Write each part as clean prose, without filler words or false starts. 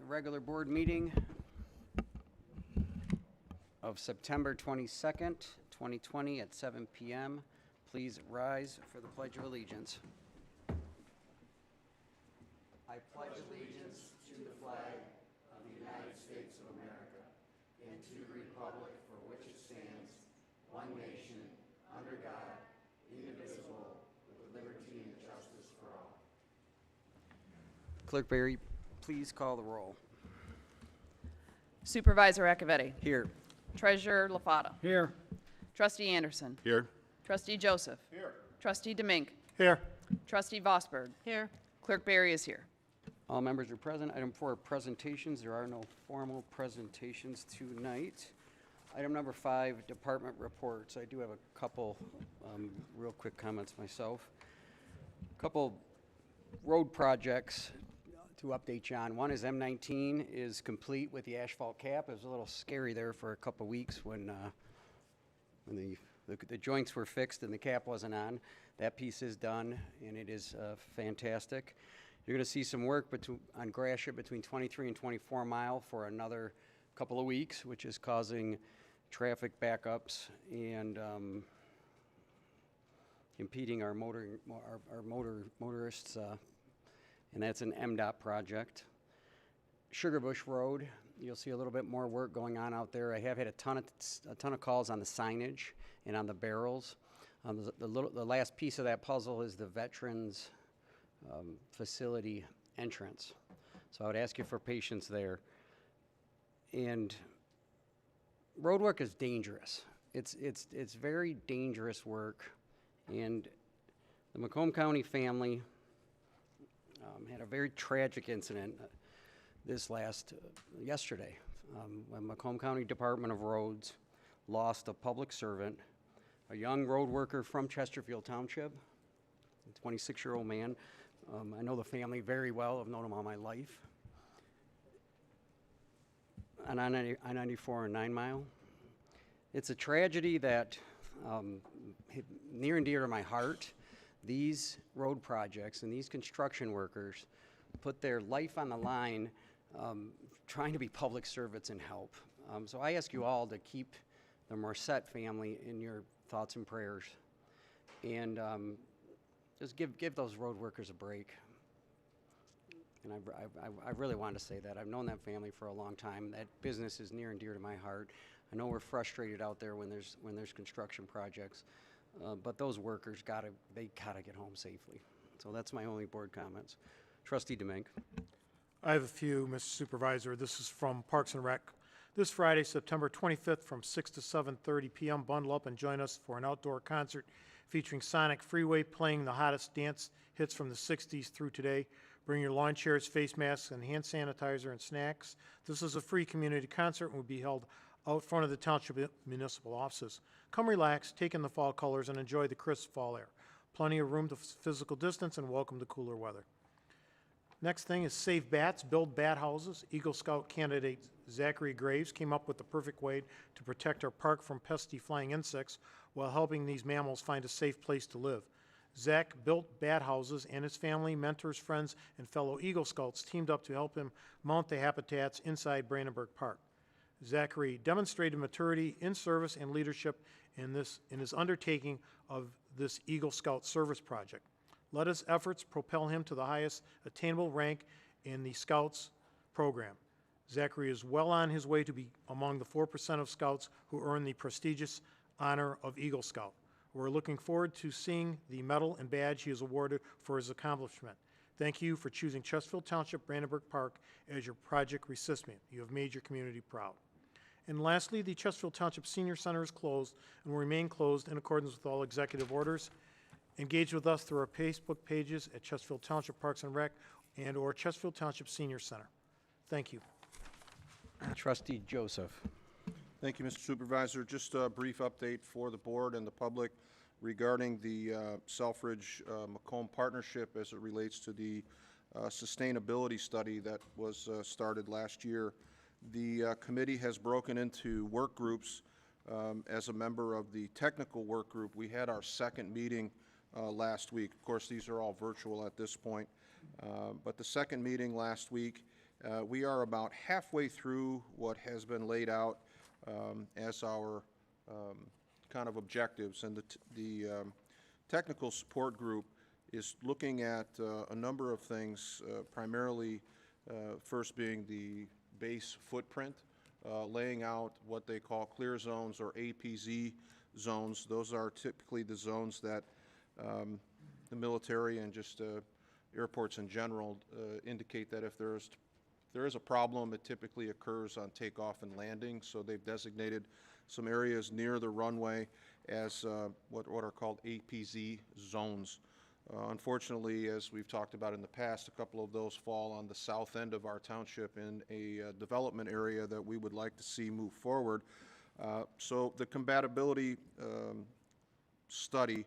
regular board meeting of September 22nd, 2020 at 7 p.m. Please rise for the Pledge of Allegiance. I pledge allegiance to the flag of the United States of America and to the republic for which it stands, one nation, under God, indivisible, with liberty and justice for all. Clerk Berry, please call the roll. Supervisor Acciavatti. Here. Treasurer LaFata. Here. Trustee Anderson. Here. Trustee Joseph. Here. Trustee DeMink. Here. Trustee Vosberg. Here. Clerk Berry is here. All members are present. Item 4, presentations. There are no formal presentations tonight. Item number 5, department reports. I do have a couple real quick comments myself. A couple road projects to update you on. One is M19 is complete with the asphalt cap. It was a little scary there for a couple weeks when the joints were fixed and the cap wasn't on. That piece is done, and it is fantastic. You're going to see some work on Gratiot between 23 and 24 Mile for another couple of weeks, which is causing traffic backups and impeding our motorists, and that's an MDOT project. Sugar Bush Road, you'll see a little bit more work going on out there. I have had a ton of calls on the signage and on the barrels. The last piece of that puzzle is the Veterans facility entrance. So I would ask you for patience there. And road work is dangerous. It's very dangerous work. And the Macomb County family had a very tragic incident yesterday. When Macomb County Department of Roads lost a public servant, a young road worker from Chesterfield Township, a 26-year-old man. I know the family very well. I've known him all my life. On I-94 and 9 Mile. It's a tragedy that hit near and dear to my heart. These road projects and these construction workers put their life on the line trying to be public servants and help. So I ask you all to keep the Morissette family in your thoughts and prayers. And just give those road workers a break. And I really wanted to say that. I've known that family for a long time. That business is near and dear to my heart. I know we're frustrated out there when there's construction projects, but those workers gotta get home safely. So that's my only board comments. Trustee DeMink. I have a few, Mr. Supervisor. This is from Parks and Rec. This Friday, September 25th from 6 to 7:30 p.m. Bundle up and join us for an outdoor concert featuring Sonic Freeway playing the hottest dance hits from the 60s through today. Bring your lawn chairs, face masks, and hand sanitizer and snacks. This is a free community concert and will be held out front of the Township Municipal Offices. Come relax, take in the fall colors, and enjoy the crisp fall air. Plenty of room to physical distance and welcome to cooler weather. Next thing is Save Bats, Build Bat Houses. Eagle Scout candidate Zachary Graves came up with the perfect way to protect our park from pesky flying insects while helping these mammals find a safe place to live. Zach built bat houses, and his family, mentors, friends, and fellow Eagle Scouts teamed up to help him mount the habitats inside Brandenburg Park. Zachary demonstrated maturity in service and leadership in his undertaking of this Eagle Scout service project. Let his efforts propel him to the highest attainable rank in the Scouts program. Zachary is well on his way to be among the 4% of Scouts who earn the prestigious honor of Eagle Scout. We're looking forward to seeing the medal and badge he is awarded for his accomplishment. Thank you for choosing Chesterfield Township Brandenburg Park as your project recipient. You have made your community proud. And lastly, the Chesterfield Township Senior Center is closed and will remain closed in accordance with all executive orders. Engage with us through our Facebook pages at Chesterfield Township Parks and Rec and or Chesterfield Township Senior Center. Thank you. Trustee Joseph. Thank you, Mr. Supervisor. Just a brief update for the board and the public regarding the Selfridge Macomb partnership as it relates to the sustainability study that was started last year. The committee has broken into work groups. As a member of the technical work group, we had our second meeting last week. Of course, these are all virtual at this point. But the second meeting last week We are about halfway through what has been laid out as our kind of objectives, and the technical support group is looking at a number of things, primarily first being the base footprint, laying out what they call clear zones or APZ zones. Those are typically the zones that the military and just airports in general indicate that if there is a problem, it typically occurs on takeoff and landing. So they've designated some areas near the runway as what are called APZ zones. Unfortunately, as we've talked about in the past, a couple of those fall on the south end of our township in a development area that we would like to see move forward. So the compatibility study,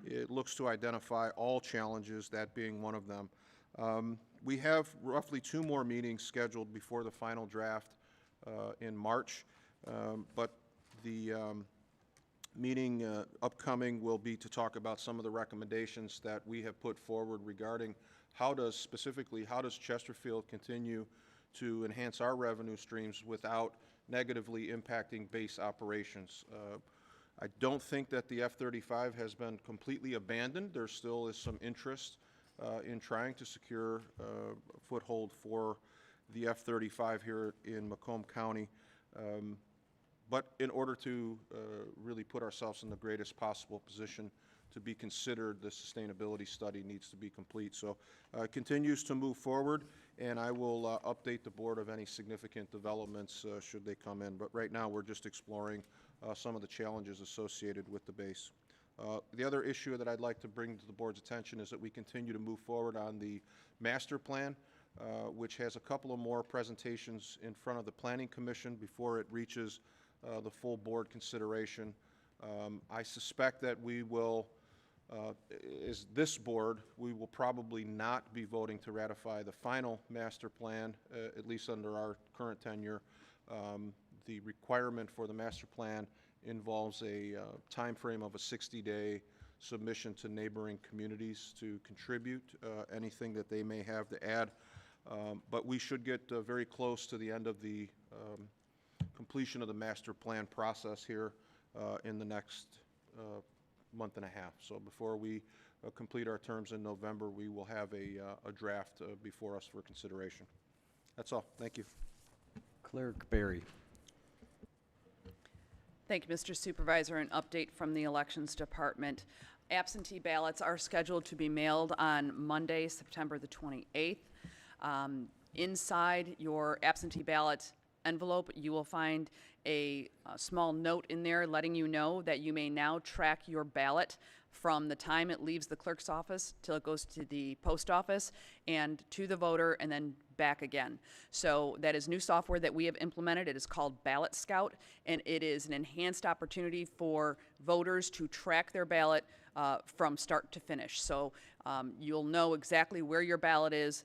it looks to identify all challenges, that being one of them. We have roughly 2 more meetings scheduled before the final draft in March, but the meeting upcoming will be to talk about some of the recommendations that we have put forward regarding specifically how does Chesterfield continue to enhance our revenue streams without negatively impacting base operations. I don't think that the F-35 has been completely abandoned. There still is some interest in trying to secure a foothold for the F-35 here in Macomb County. But in order to really put ourselves in the greatest possible position to be considered, the sustainability study needs to be complete. So it continues to move forward, and I will update the board of any significant developments should they come in. But right now, we're just exploring some of the challenges associated with the base. The other issue that I'd like to bring to the board's attention is that we continue to move forward on the master plan, which has a couple of more presentations in front of the Planning Commission before it reaches the full board consideration. I suspect that we will, as this board, we will probably not be voting to ratify the final master plan, at least under our current tenure. The requirement for the master plan involves a time frame of a 60-day submission to neighboring communities to contribute anything that they may have to add. But we should get very close to the end of the completion of the master plan process here in the next month and a half. So before we complete our terms in November, we will have a draft before us for consideration. That's all. Thank you. Clerk Barry. Thank you, Mr. Supervisor. An update from the Elections Department. Absentee ballots are scheduled to be mailed on Monday, September the 28th. Inside your absentee ballot envelope, you will find a small note in there letting you know that you may now track your ballot from the time it leaves the clerk's office till it goes to the post office and to the voter and then back again. So that is new software that we have implemented. It is called Ballot Scout, and it is an enhanced opportunity for voters to track their ballot from start to finish. So you'll know exactly where your ballot is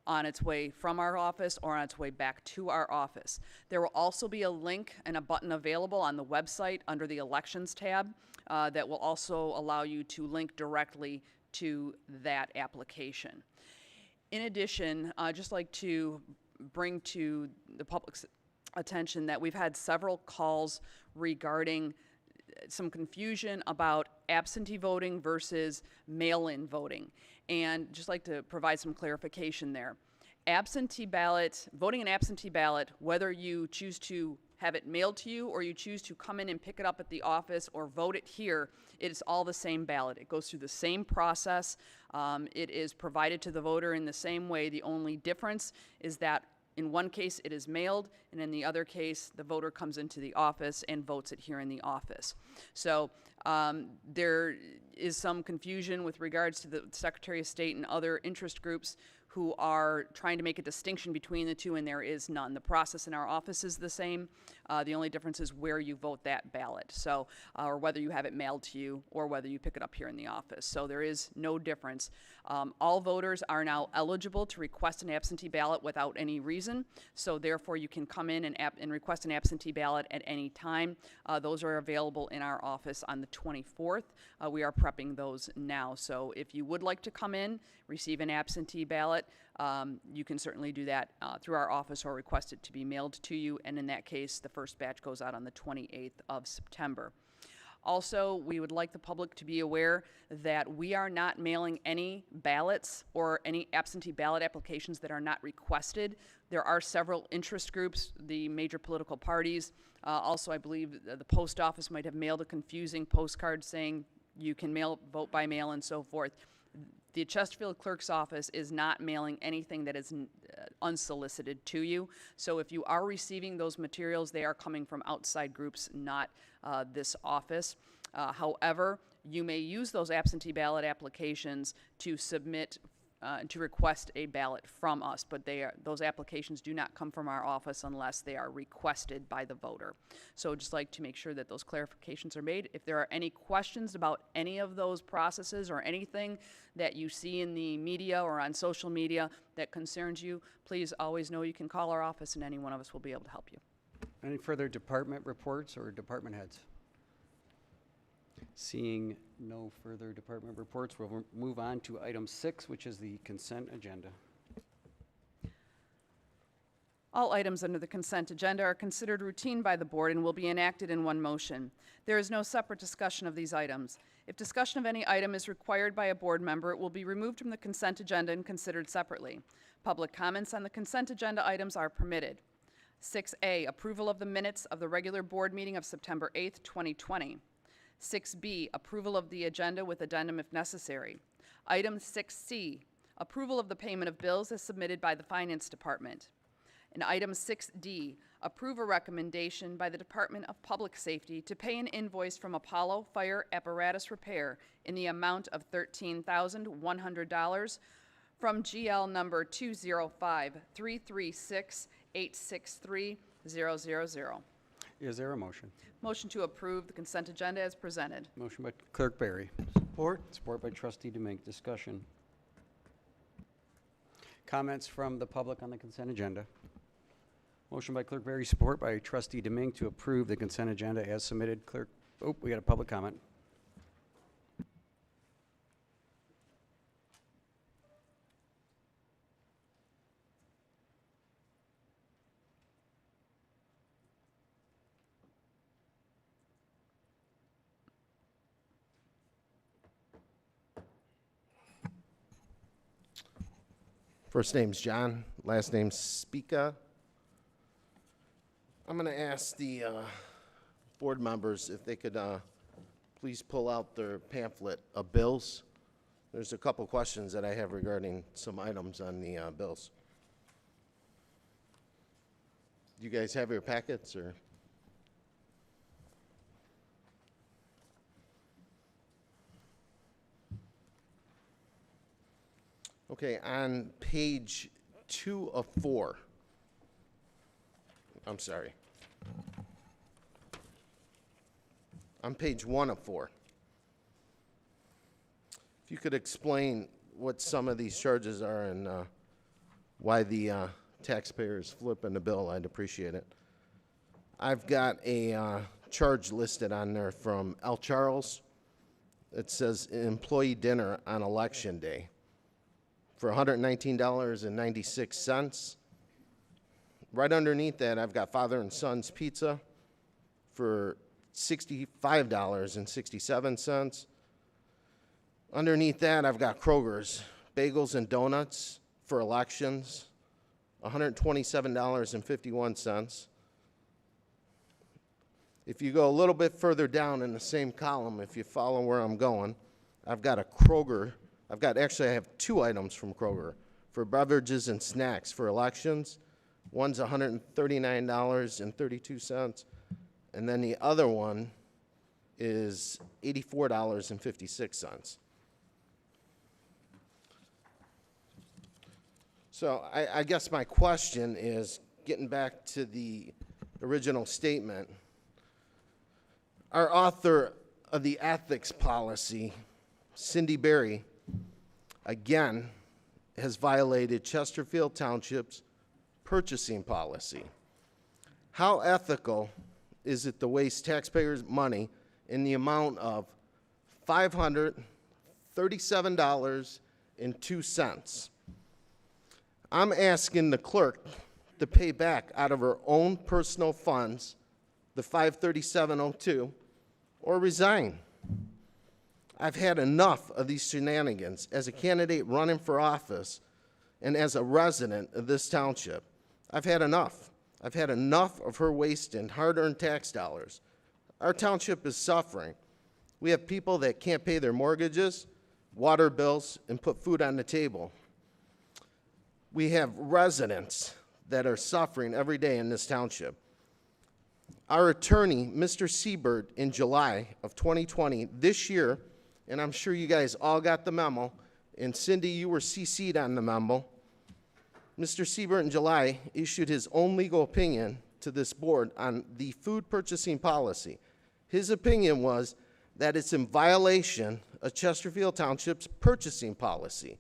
on its way from our office or on its way back to our office. There will also be a link and a button available on the website under the Elections tab that will also allow you to link directly to that application. In addition, I'd just like to bring to the public's attention that we've had several calls regarding some confusion about absentee voting versus mail-in voting, and just like to provide some clarification there. Absentee ballot, voting an absentee ballot, whether you choose to have it mailed to you or you choose to come in and pick it up at the office or vote it here, it is all the same ballot. It goes through the same process. It is provided to the voter in the same way. The only difference is that in one case it is mailed, and in the other case the voter comes into the office and votes it here in the office. So there is some confusion with regards to the Secretary of State and other interest groups who are trying to make a distinction between the two, and there is none. The process in our office is the same. The only difference is where you vote that ballot, so or whether you have it mailed to you or whether you pick it up here in the office. So there is no difference. All voters are now eligible to request an absentee ballot without any reason, so therefore you can come in and request an absentee ballot at any time. Those are available in our office on the 24th. We are prepping those now, so if you would like to come in, receive an absentee ballot, you can certainly do that through our office or request it to be mailed to you. And in that case, the first batch goes out on the 28th of September. Also, we would like the public to be aware that we are not mailing any ballots or any absentee ballot applications that are not requested. There are several interest groups, the major political parties. Also, I believe the post office might have mailed a confusing postcard saying you can vote by mail and so forth. The Chesterfield Clerk's Office is not mailing anything that is unsolicited to you. So if you are receiving those materials, they are coming from outside groups, not this office. However, you may use those absentee ballot applications to submit, to request a ballot from us, but those applications do not come from our office unless they are requested by the voter. So just like to make sure that those clarifications are made. If there are any questions about any of those processes or anything that you see in the media or on social media that concerns you, please always know you can call our office and any one of us will be able to help you. Any further department reports or department heads? Seeing no further department reports, we'll move on to item 6, which is the consent agenda. All items under the consent agenda are considered routine by the board and will be enacted in one motion. There is no separate discussion of these items. If discussion of any item is required by a board member, it will be removed from the consent agenda and considered separately. Public comments on the consent agenda items are permitted. 6A, approval of the minutes of the regular board meeting of September 8th, 2020. 6B, approval of the agenda with addendum if necessary. Item 6C, approval of the payment of bills as submitted by the Finance Department. And item 6D, approve a recommendation by the Department of Public Safety to pay an invoice from Apollo Fire Apparatus Repair in the amount of $13,100 from GL number 205-336-863-000. Is there a motion? Motion to approve the consent agenda as presented. Motion by Clerk Barry. Support. Support by Trustee Demink. Discussion. Comments from the public on the consent agenda. Motion by Clerk Barry, support by Trustee Demink to approve the consent agenda as submitted. Clerk, oh, we got a public comment. First name's John, last name's Spica. I'm going to ask the board members if they could please pull out their pamphlet of bills. There's a couple questions that I have regarding some items on the bills. Do you guys have your packets, or? Okay, on page 2 of 4. I'm sorry. On page 1 of 4. If you could explain what some of these charges are and why the taxpayer is flipping the bill, I'd appreciate it. I've got a charge listed on there from El Charles. It says employee dinner on election day for $119.96. Right underneath that, I've got Father and Son's Pizza for $65.67. Underneath that, I've got Kroger's Bagels and Donuts for elections, $127.51. If you go a little bit further down in the same column, if you follow where I'm going, I've got a Kroger. Actually, I have 2 items from Kroger for beverages and snacks for elections. One's $139.32, and then the other one is $84.56. So I guess my question is, getting back to the original statement, our author of the ethics policy, Cindy Berry, again, has violated Chesterfield Township's purchasing policy. How ethical is it to waste taxpayers' money in the amount of $537.02? I'm asking the clerk to pay back out of her own personal funds the $537.02 or resign. I've had enough of these shenanigans as a candidate running for office and as a resident of this township. I've had enough. I've had enough of her wasting hard-earned tax dollars. Our township is suffering. We have people that can't pay their mortgages, water bills, and put food on the table. We have residents that are suffering every day in this township. Our attorney, Mr. Seabird, in July of 2020, this year, and I'm sure you guys all got the memo, and Cindy, you were CC'd on the memo, Mr. Seabird in July issued his own legal opinion to this board on the food purchasing policy. His opinion was that it's in violation of Chesterfield Township's purchasing policy.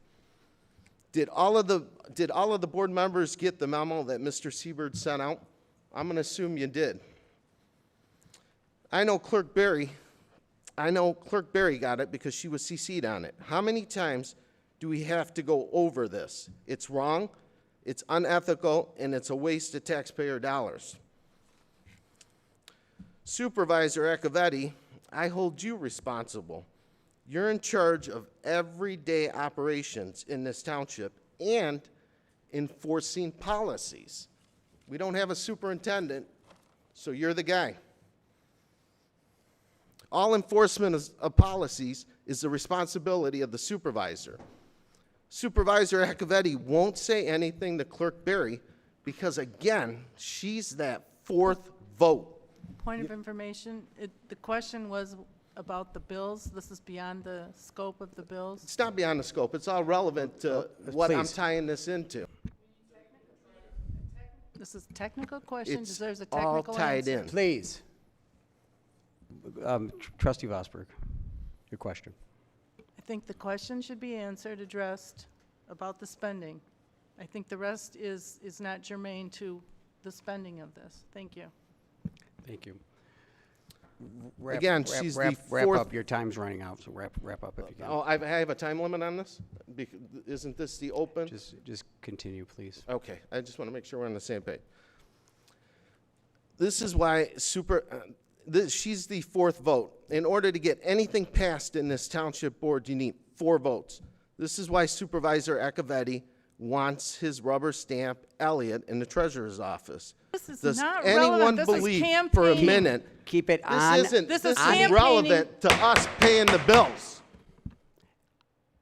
Did all of the board members get the memo that Mr. Seabird sent out? I'm going to assume you did. I know Clerk Berry got it because she was CC'd on it. How many times do we have to go over this? It's wrong, it's unethical, and it's a waste of taxpayer dollars. Supervisor Acciavatti, I hold you responsible. You're in charge of everyday operations in this township and enforcing policies. We don't have a superintendent, so you're the guy. All enforcement of policies is the responsibility of the supervisor. Supervisor Acciavatti won't say anything to Clerk Berry because, again, she's that fourth vote. Point of information, the question was about the bills. This is beyond the scope of the bills. It's not beyond the scope. It's all relevant to what I'm Please. tying this into. This is a technical question, It's deserves a all technical tied answer. in. Please. Trustee Vosberg, your question. I think the question should be answered, addressed about the spending. I think the rest is not germane to the spending of this. Thank you. Thank you. Again, she's the Wrap fourth- up. Your time's running out, so wrap up if you can. Oh, I have a time limit on this? Isn't this the open? Just continue, please. Okay, I just want to make sure we're on the same page. This is why she's the fourth vote. In order to get anything passed in this township board, you need 4 votes. This is why Supervisor Acciavatti wants his rubber stamp Elliott in the treasurer's office. This is Does not anyone relevant. This is believe for a campaigning. minute Keep it on. This is this campaigning. relevant to us paying the bills?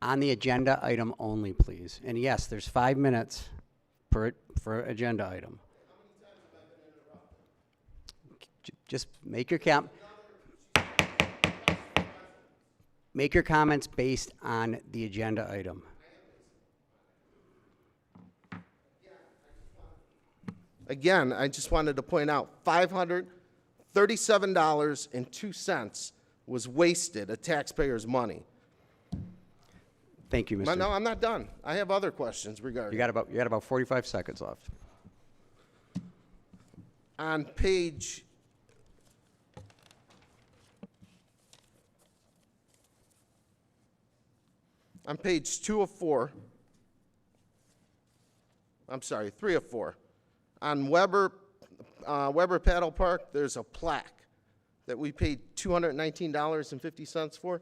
On the agenda item only, please. And yes, there's 5 minutes for agenda item. Just make your comments based on the agenda item. Again, I just wanted to point out, $537.02 was wasted of taxpayers' money. Thank you, Mr. No, I'm not done. I have other questions regarding. You got about 45 seconds left. On page 2 of 4, I'm sorry, 3 of 4, on Weber Paddle Park, there's a plaque that we paid $219.50 for.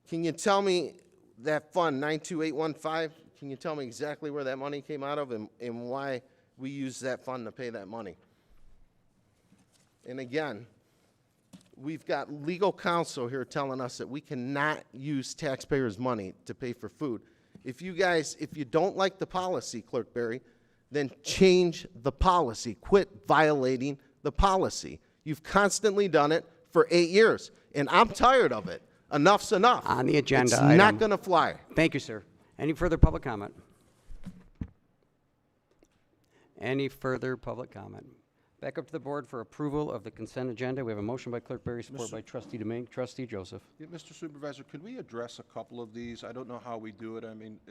Can you tell me that fund, 92815, can you tell me exactly where that money came out of and why we used that fund to pay that money? And again, we've got legal counsel here telling us that we cannot use taxpayers' money to pay for food. If you don't like the policy, Clerk Berry, then change the policy. Quit violating the policy. You've constantly done it for 8 years, and I'm tired of it. Enough's enough. On the agenda it's item. not going to fly. Thank you, sir. Any further public comment? Any further public comment? Back up to the board for approval of the consent agenda. We have a motion by Clerk Berry, support by Trustee Domingue. Trustee Joseph. Yeah, Mr. Supervisor, could we address a couple of these? I don't know how we do it. I mean,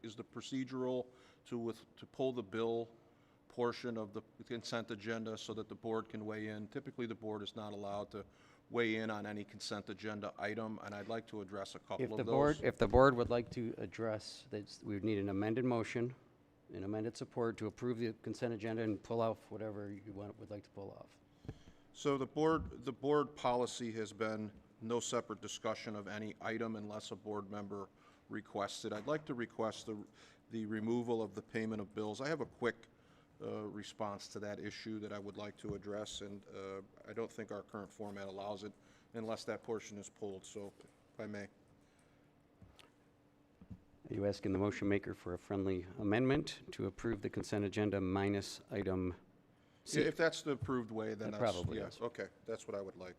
is the procedural to pull the bill portion of the consent agenda so that the board can weigh in? Typically, the board is not allowed to weigh in on any consent agenda item, and I'd like to address a couple of those. If the board would like to address this, we would need an amended motion and amended support to approve the consent agenda and pull off whatever you would like to pull off. So the board policy has been no separate discussion of any item unless a board member requests it. I'd like to request the removal of the payment of bills. I have a quick response to that issue that I would like to address, and I don't think our current format allows it unless that portion is pulled, so if I may. Are you asking the motion maker for a friendly amendment to approve the consent agenda minus item C? If that's the approved way, then It that's, probably yeah, is. okay, that's what I would like.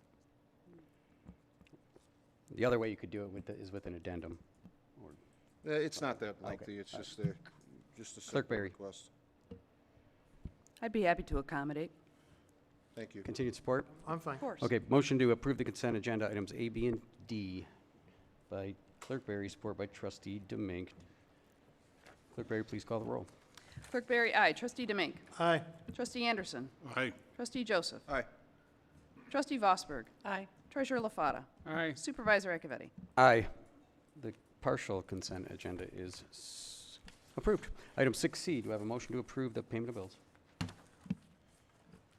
The other way you could do it is with an addendum. It's not that lengthy, it's just a Clerk simple Berry. request. I'd be happy to accommodate. Thank you. Continued support? I'm fine. Of course. Okay, motion to approve the consent agenda items A, B, and D by Clerk Berry, support by Trustee Demink. Clerk Berry, please call the roll. Clerk Berry, aye. Trustee Demink. Aye. Trustee Anderson. Aye. Trustee Joseph. Aye. Trustee Vosberg. Aye. Treasurer LaFata. Aye. Supervisor Acciavatti. Aye. The partial consent agenda is approved. Item 6C, do I have a motion to approve the payment of bills?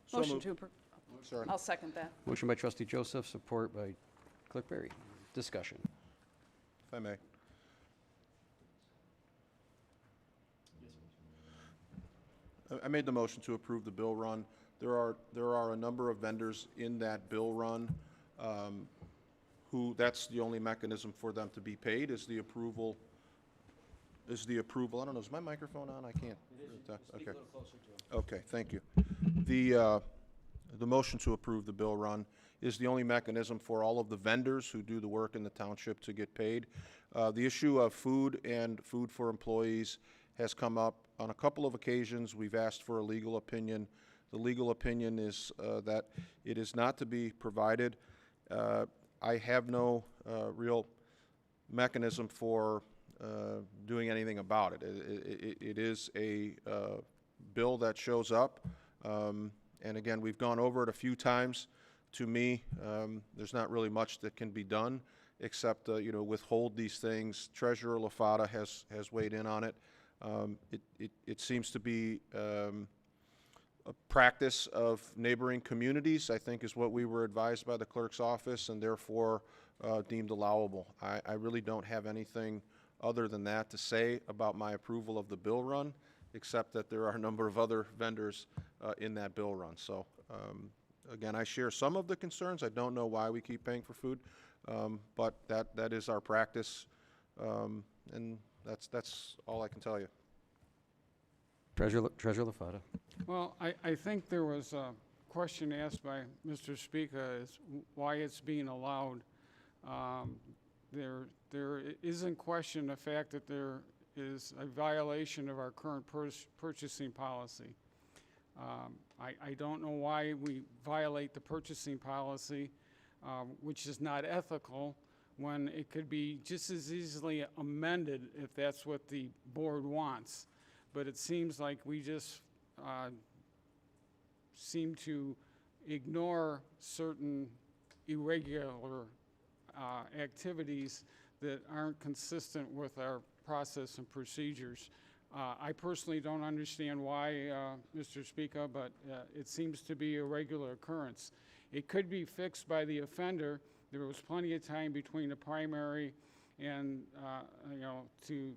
So Motion moved. to approve. Sorry. I'll second that. Motion by Trustee Joseph, support by Clerk Berry. Discussion. If I may. I made the motion to approve the bill run. There are a number of vendors in that bill run who, that's the only mechanism for them to be paid is the approval, I don't know, is my microphone on? I can't. Okay. Okay, thank you. The motion to approve the bill run is the only mechanism for all of the vendors who do the work in the township to get paid. The issue of food and food for employees has come up on a couple of occasions. We've asked for a legal opinion. The legal opinion is that it is not to be provided. I have no real mechanism for doing anything about it. It is a bill that shows up, and again, we've gone over it a few times. To me, there's not really much that can be done except withhold these things. Treasurer LaFata has weighed in on it. It seems to be a practice of neighboring communities, I think, is what we were advised by the clerk's office, and therefore deemed allowable. I really don't have anything other than that to say about my approval of the bill run, except that there are a number of other vendors in that bill run. So again, I share some of the concerns. I don't know why we keep paying for food, but that is our practice, and that's all I can tell you. Treasurer LaFata. Well, I think there was a question asked by Mr. Speaker is why it's being allowed. There is in question the fact that there is a violation of our current purchasing policy. I don't know why we violate the purchasing policy, which is not ethical, when it could be just as easily amended if that's what the board wants. But it seems like we just seem to ignore certain irregular activities that aren't consistent with our process and procedures. I personally don't understand why, Mr. Speaker, but it seems to be a regular occurrence. It could be fixed by the offender. There was plenty of time between the primary and, to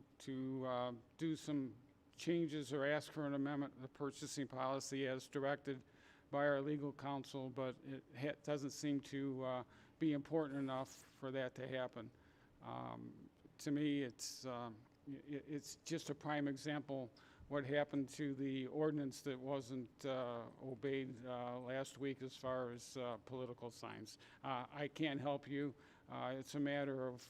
do some changes or ask for an amendment of the purchasing policy as directed by our legal counsel, but it doesn't seem to be important enough for that to happen. To me, it's just a prime example what happened to the ordinance that wasn't obeyed last week as far as political signs. I can't help you. It's a matter of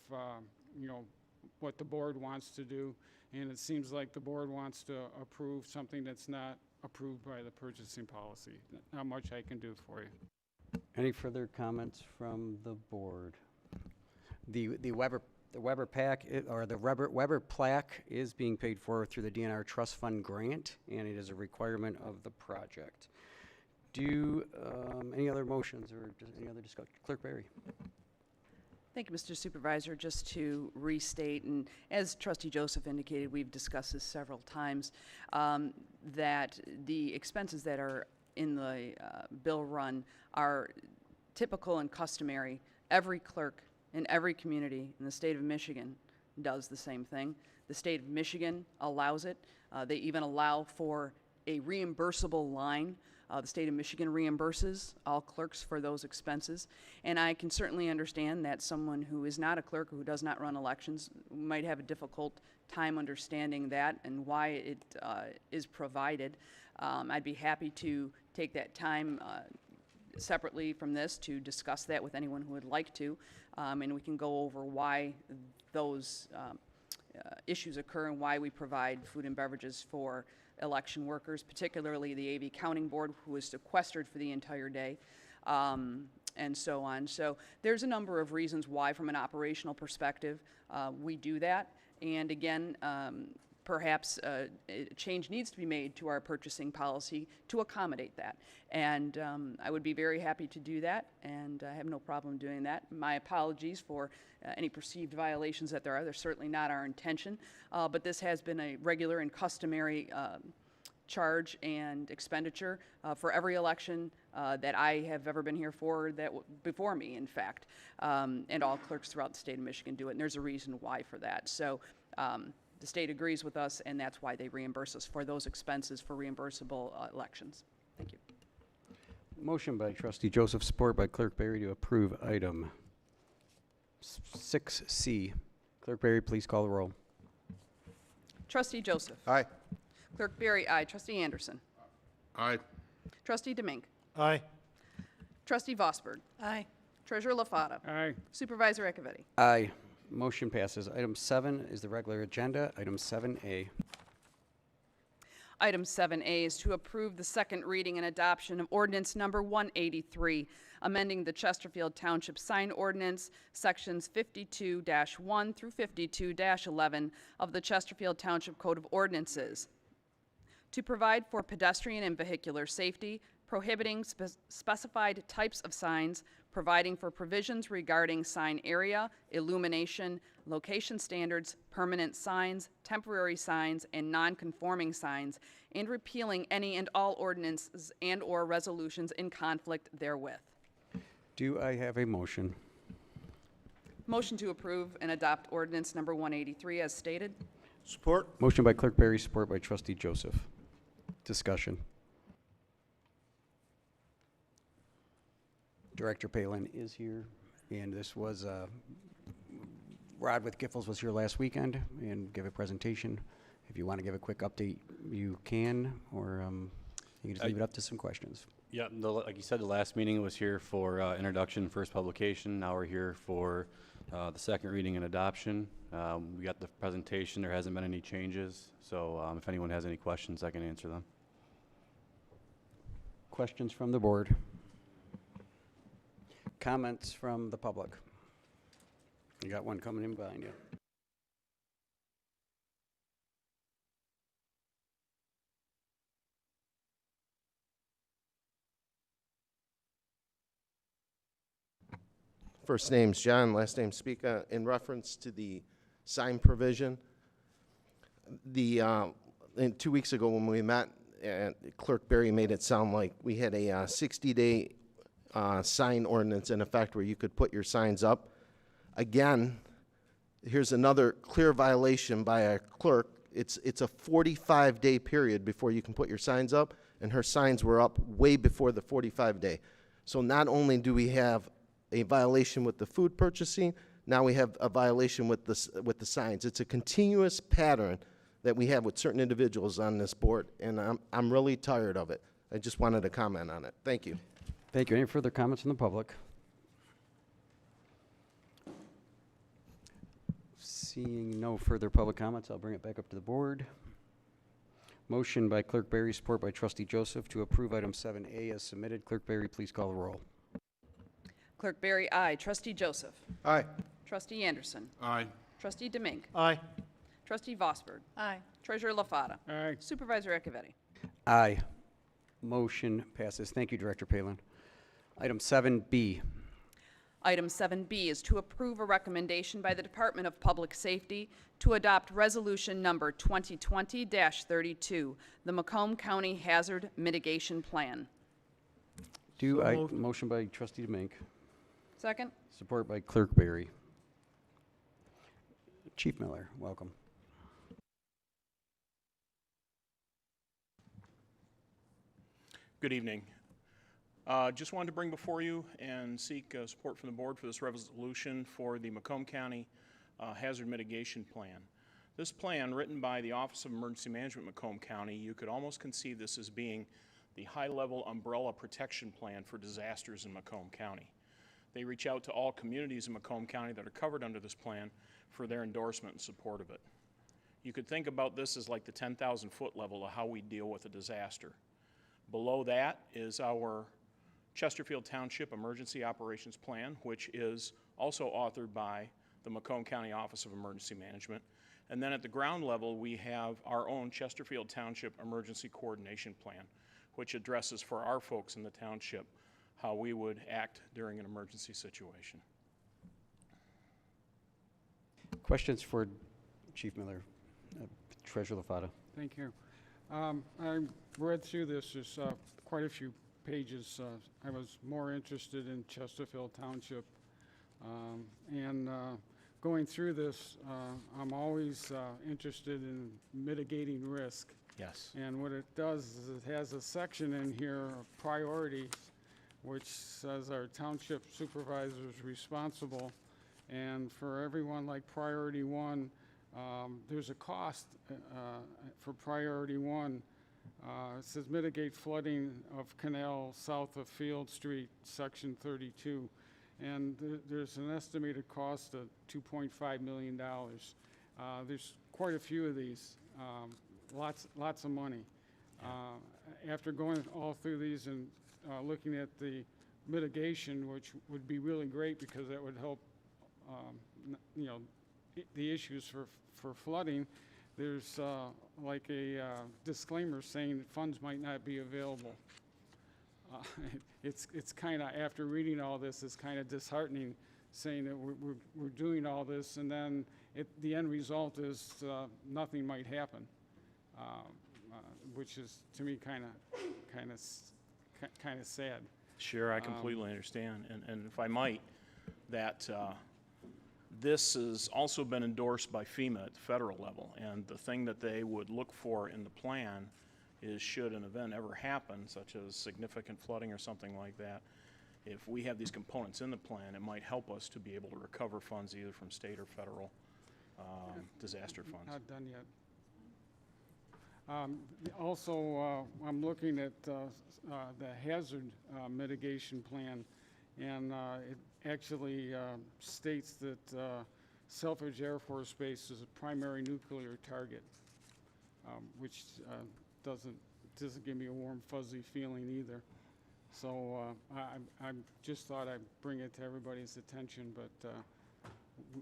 what the board wants to do, and it seems like the board wants to approve something that's not approved by the purchasing policy. Not much I can do for you. Any further comments from the board? The Weber PAC, or the Weber plaque is being paid for through the DNR Trust Fund grant, and it is a requirement of the project. Do any other motions or just any other discussion? Clerk Berry. Thank you, Mr. Supervisor. Just to restate, and as Trustee Joseph indicated, we've discussed this several times, that the expenses that are in the bill run are typical and customary. Every clerk in every community in the state of Michigan does the same thing. The state of Michigan allows it. They even allow for a reimbursable line. The state of Michigan reimburses all clerks for those expenses. And I can certainly understand that someone who is not a clerk, who does not run elections, might have a difficult time understanding that and why it is provided. I'd be happy to take that time separately from this to discuss that with anyone who would like to. And we can go over why those issues occur and why we provide food and beverages for election workers, particularly the AV Counting Board, who is sequestered for the entire day, and so on. So there's a number of reasons why, from an operational perspective, we do that. And again, perhaps a change needs to be made to our purchasing policy to accommodate that. And I would be very happy to do that, and I have no problem doing that. My apologies for any perceived violations that there are. They're certainly not our intention, but this has been a regular and customary charge and expenditure for every election that I have ever been here for, before me, in fact. And all clerks throughout the state of Michigan do it, and there's a reason why for that. So the state agrees with us, and that's why they reimburse us for those expenses for reimbursable elections. Thank you. Motion by Trustee Joseph, support by Clerk Berry to approve item 6C. Clerk Berry, please call the roll. Trustee Joseph. Aye. Clerk Berry, aye. Trustee Anderson. Aye. Trustee Demink. Aye. Trustee Vosberg. Aye. Treasurer LaFata. Aye. Supervisor Acciavatti. Aye. Motion passes. Item 7 is the regular agenda. Item 7A. Item 7A is to approve the second reading and adoption of Ordinance Number 183, amending the Chesterfield Township Sign Ordinance, Sections 52-1 through 52-11 of the Chesterfield Township Code of Ordinances, to provide for pedestrian and vehicular safety, prohibiting specified types of signs, providing for provisions regarding sign area, illumination, location standards, permanent signs, temporary signs, and non-conforming signs, and repealing any and all ordinances and/or resolutions in conflict therewith. Do I have a motion? Motion to approve and adopt ordinance number 183 as stated. Support? Motion by Clerk Berry, support by Trustee Joseph. Discussion. Director Palin is here, and this was, Rod with Giffords was here last weekend and give a presentation. If you want to give a quick update, you can, or you can just leave it up to some questions. Yeah, like you said, the last meeting was here for introduction, first publication. Now we're here for the second reading and adoption. We got the presentation. There hasn't been any changes, so if anyone has any questions, I can answer them. Questions from the board? Comments from the public? You got one coming in behind you. First name's John, last name Speaka. In reference to the sign provision, and 2 weeks ago when we met, Clerk Berry made it sound like we had a 60-day sign ordinance in effect where you could put your signs up. Again, here's another clear violation by a clerk. It's a 45-day period before you can put your signs up, and her signs were up way before the 45-day. So not only do we have a violation with the food purchasing, now we have a violation with the signs. It's a continuous pattern that we have with certain individuals on this board, and I'm really tired of it. I just wanted to comment on it. Thank you. Thank you. Any further comments from the public? Seeing no further public comments, I'll bring it back up to the board. Motion by Clerk Berry, support by Trustee Joseph to approve item 7A as submitted. Clerk Berry, please call the roll. Clerk Berry, aye. Trustee Joseph. Aye. Trustee Anderson. Aye. Trustee Demink. Aye. Trustee Vosberg. Aye. Treasurer LaFata. Aye. Supervisor Acciavatti. Aye. Motion passes. Thank you, Director Palin. Item 7B. Item 7B is to approve a recommendation by the Department of Public Safety to adopt Resolution Number 2020-32, the Macomb County Hazard Mitigation Plan. Motion by trustee Demink, Second? support by clerk Barry. Chief Miller, welcome. Good evening. Just wanted to bring before you and seek support from the board for this resolution for the Macomb County Hazard Mitigation Plan. This plan, written by the Office of Emergency Management, Macomb County, you could almost conceive this as being the high-level umbrella protection plan for disasters in Macomb County. They reach out to all communities in Macomb County that are covered under this plan for their endorsement and support of it. You could think about this as like the 10,000-foot level of how we deal with a disaster. Below that is our Chesterfield Township Emergency Operations Plan, which is also authored by the Macomb County Office of Emergency Management. And then at the ground level, we have our own Chesterfield Township Emergency Coordination Plan, which addresses for our folks in the township how we would act during an emergency situation. Questions for Chief Miller? Treasurer LaFata. Thank you. I read through this. There's quite a few pages. I was more interested in Chesterfield Township. And going through this, I'm always interested in mitigating risk. Yes. And what it does is it has a section in here of priorities, which says our township supervisor is responsible. And for everyone like priority one, there's a cost for priority one. It says mitigate flooding of canal south of Field Street, section 32. And there's an estimated cost of $2.5 million. There's quite a few of these, lots of money. After going all through these and looking at the mitigation, which would be really great because that would help, the issues for flooding, there's like a disclaimer saying that funds might not be available. It's kind of, after reading all this, it's kind of disheartening saying that we're doing all this and then the end result is nothing might happen, which is to me kind of sad. Sure, I completely understand. And if I might, that this has also been endorsed by FEMA at the federal level. And the thing that they would look for in the plan is should an event ever happen, such as significant flooding or something like that, if we have these components in the plan, it might help us to be able to recover funds either from state or federal disaster funds. Not done yet. Also, I'm looking at the hazard mitigation plan, and it actually states that Selfridge Air Force Base is a primary nuclear target, which doesn't give me a warm, fuzzy feeling either. So I just thought I'd bring it to everybody's attention, but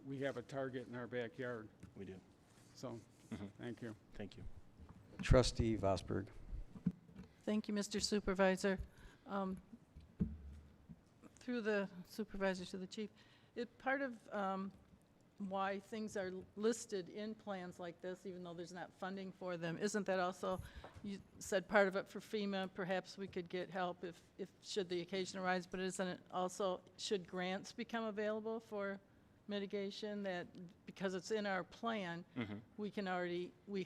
we have a target in our backyard. We do. So, thank you. Thank you. Trustee Vosberg. Thank you, Mr. Supervisor. Through the supervisor to the chief, part of why things are listed in plans like this, even though there's not funding for them, isn't that also, you said part of it for FEMA, perhaps we could get help if should the occasion arise, but isn't it also, should grants become available for mitigation, that because it's in our plan, we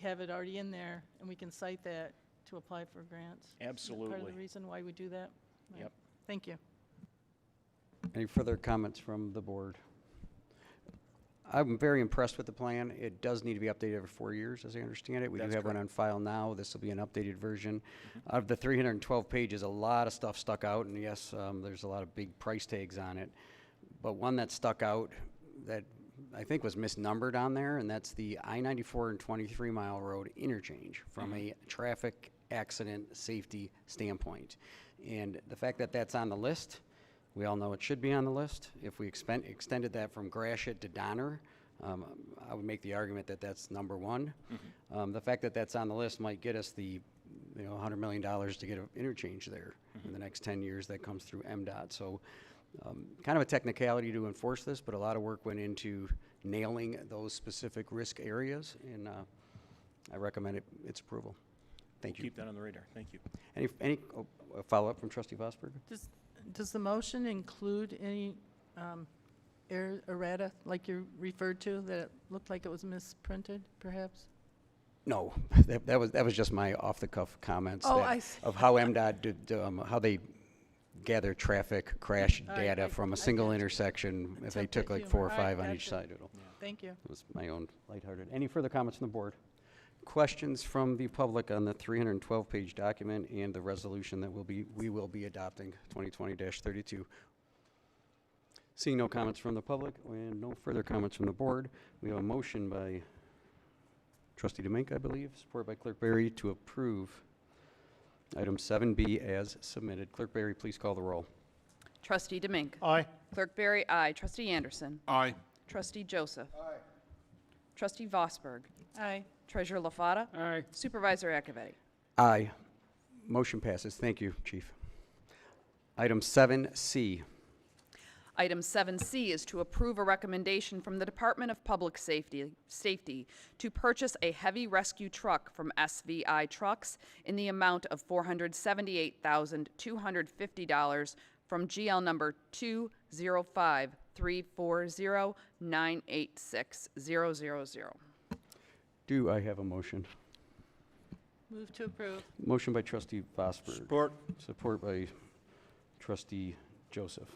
have it already in there, and we can cite that to apply for grants? Absolutely. Is that part of the reason why we do that? Right. Yep. Thank you. Any further comments from the board? I'm very impressed with the plan. It does need to be updated every 4 years, as I understand it. We do That's have one on file now. This will be an updated version. Of the 312 pages, a lot of stuff stuck out, and yes, there's a lot of big price tags on it. But one that stuck out that I think was misnumbered on there, and that's the I-94 and 23 Mile Road interchange from a traffic accident safety standpoint. And the fact that that's on the list, we all know it should be on the list. If we extended that from Gratiot to Donner, I would make the argument that that's number one. The fact that that's on the list might get us the $100 million to get an interchange there in the next 10 years that comes through MDOT. So kind of a technicality to enforce this, but a lot of work went into nailing those specific risk areas, and I recommend its approval. Thank you. Keep that on the radar. Thank you. Any a follow-up from Trustee Vosberg? Does the motion include any errata, like you referred to, that it looked like it was misprinted, perhaps? No, that was just my off-the-cuff comments Oh, that- I see. of how MDOT did, how they gather traffic crash data from a single intersection. If they took like 4 or 5 on each side, it Thank you. was my own lighthearted. Any further comments from the board? Questions from the public on the 312-page document and the resolution that we will be adopting, 2020-32? Seeing no comments from the public and no further comments from the board, we have a motion by Trustee Demink, I believe, supported by Clerk Barry, to approve item 7B as submitted. Clerk Barry, please call the roll. Trustee Demink. Aye. Clerk Barry, aye. Trustee Anderson. Aye. Trustee Joseph. Aye. Trustee Vosberg. Aye. Treasurer LaFata. Aye. Supervisor Acciavatti. Aye. Motion passes. Thank you, Chief. Item 7C. Item 7C is to approve a recommendation from the Department of Public Safety to purchase a heavy rescue truck from SVI Trucks in the amount of $478,250 from GL number 20534098600. Do I have a motion? Move to approve. Motion by Trustee Vosberg. Support. Support by Trustee Joseph.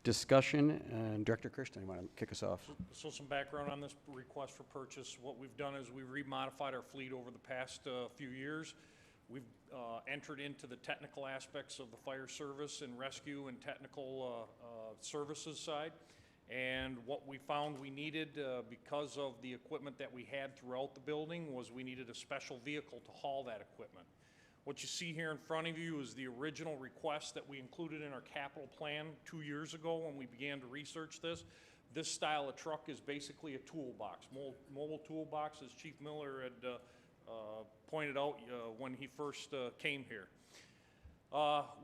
Discussion, and Director Kirsten, you want to kick us off? So some background on this request for purchase. What we've done is we've remodified our fleet over the past few years. We've entered into the technical aspects of the fire service and rescue and technical services side. And what we found we needed, because of the equipment that we had throughout the building, was we needed a special vehicle to haul that equipment. What you see here in front of you is the original request that we included in our capital plan 2 years ago when we began to research this. This style of truck is basically a toolbox, mobile toolbox, as Chief Miller had pointed out when he first came here.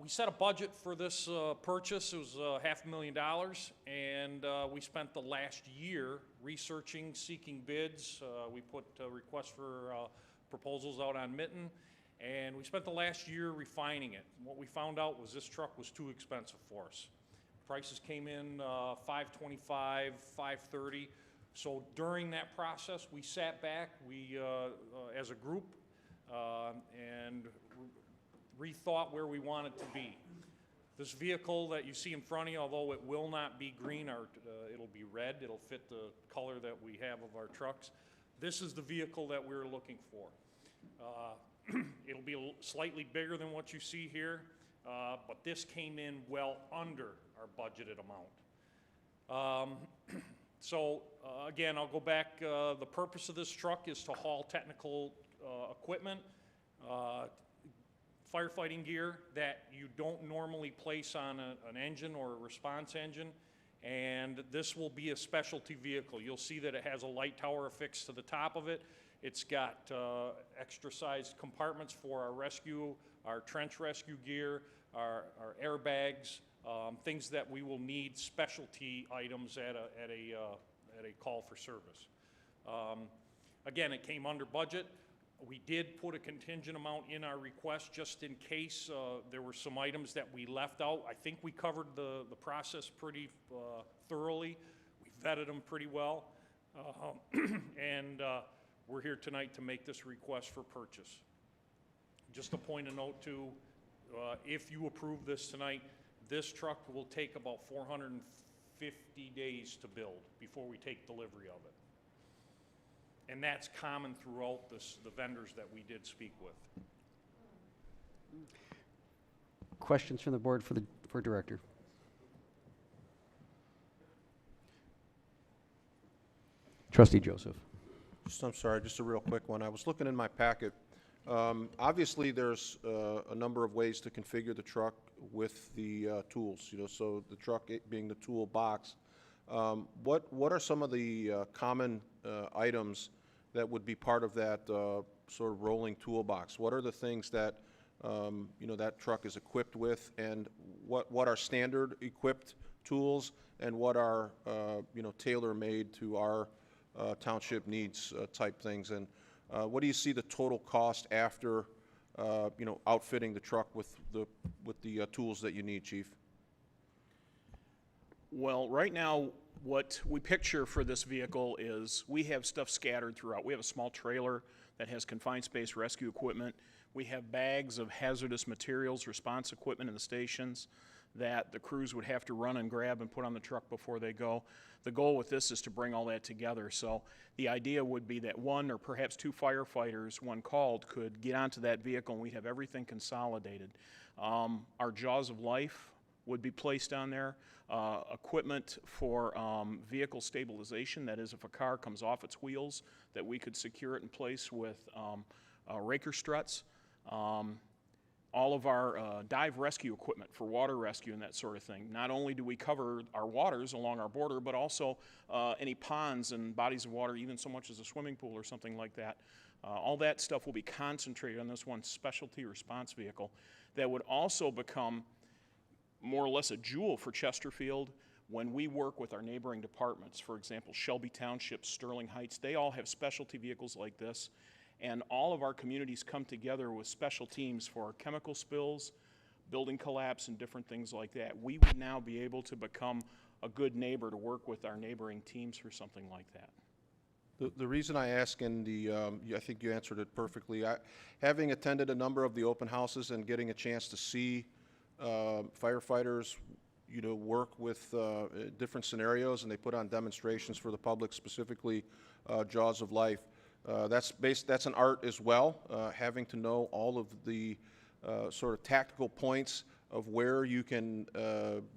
We set a budget for this purchase. It was $500,000, and we spent the last year researching, seeking bids. We put requests for proposals out on Mitten. And we spent the last year refining it. What we found out was this truck was too expensive for us. Prices came in $525, $530. So during that process, we sat back, as a group, and rethought where we wanted to be. This vehicle that you see in front of you, although it will not be green, it'll be red. It'll fit the color that we have of our trucks. This is the vehicle that we're looking for. It'll be slightly bigger than what you see here, but this came in well under our budgeted amount. Again, I'll go back. The purpose of this truck is to haul technical equipment, firefighting gear that you don't normally place on an engine or a response engine, and this will be a specialty vehicle. You'll see that it has a light tower affixed to the top of it. It's got extra-sized compartments for our rescue, our trench rescue gear, our airbags, things that we will need, specialty items at a call for service. Again, it came under budget. We did put a contingent amount in our request just in case there were some items that we left out. I think we covered the process pretty thoroughly. We vetted them pretty well. We're here tonight to make this request for purchase. Just a point of note too, if you approve this tonight, this truck will take about 450 days to build before we take delivery of it. And that's common throughout the vendors that we did speak with. Questions from the board for Director? Trustee Joseph. I'm sorry, just a real quick one. I was looking in my packet. Obviously, there's a number of ways to configure the truck with the tools, so the truck being the toolbox. What are some of the common items that would be part of that sort of rolling toolbox? What are the things that you know, that truck is equipped with, and what are standard equipped tools and what are, you know, tailor-made to our township needs type things. And what do you see the total cost after, you know, outfitting the truck with the tools that you need, Chief? Well, right now, what we picture for this vehicle is we have stuff scattered throughout. We have a small trailer that has confined space rescue equipment. We have bags of hazardous materials, response equipment in the stations that the crews would have to run and grab and put on the truck before they go. The goal with this is to bring all that together. So the idea would be that one or perhaps two firefighters, when called, could get onto that vehicle and we'd have everything consolidated. Our jaws of life would be placed on there. Equipment for vehicle stabilization, that is if a car comes off its wheels, that we could secure it in place with raker struts. All of our dive rescue equipment for water rescue and that sort of thing. Not only do we cover our waters along our border, but also any ponds and bodies of water, even so much as a swimming pool or something like that. All that stuff will be concentrated on this one specialty response vehicle that would also become more or less a jewel for Chesterfield when we work with our neighboring departments. For example, Shelby Township, Sterling Heights, they all have specialty vehicles like this. And all of our communities come together with special teams for chemical spills, building collapse, and different things like that. We would now be able to become a good neighbor to work with our neighboring teams for something like that. The reason I ask, and I think you answered it perfectly, having attended a number of the open houses and getting a chance to see firefighters, you know, work with different scenarios, and they put on demonstrations for the public, specifically Jaws of Life. That's an art as well, having to know all of the sort of tactical points of where you can,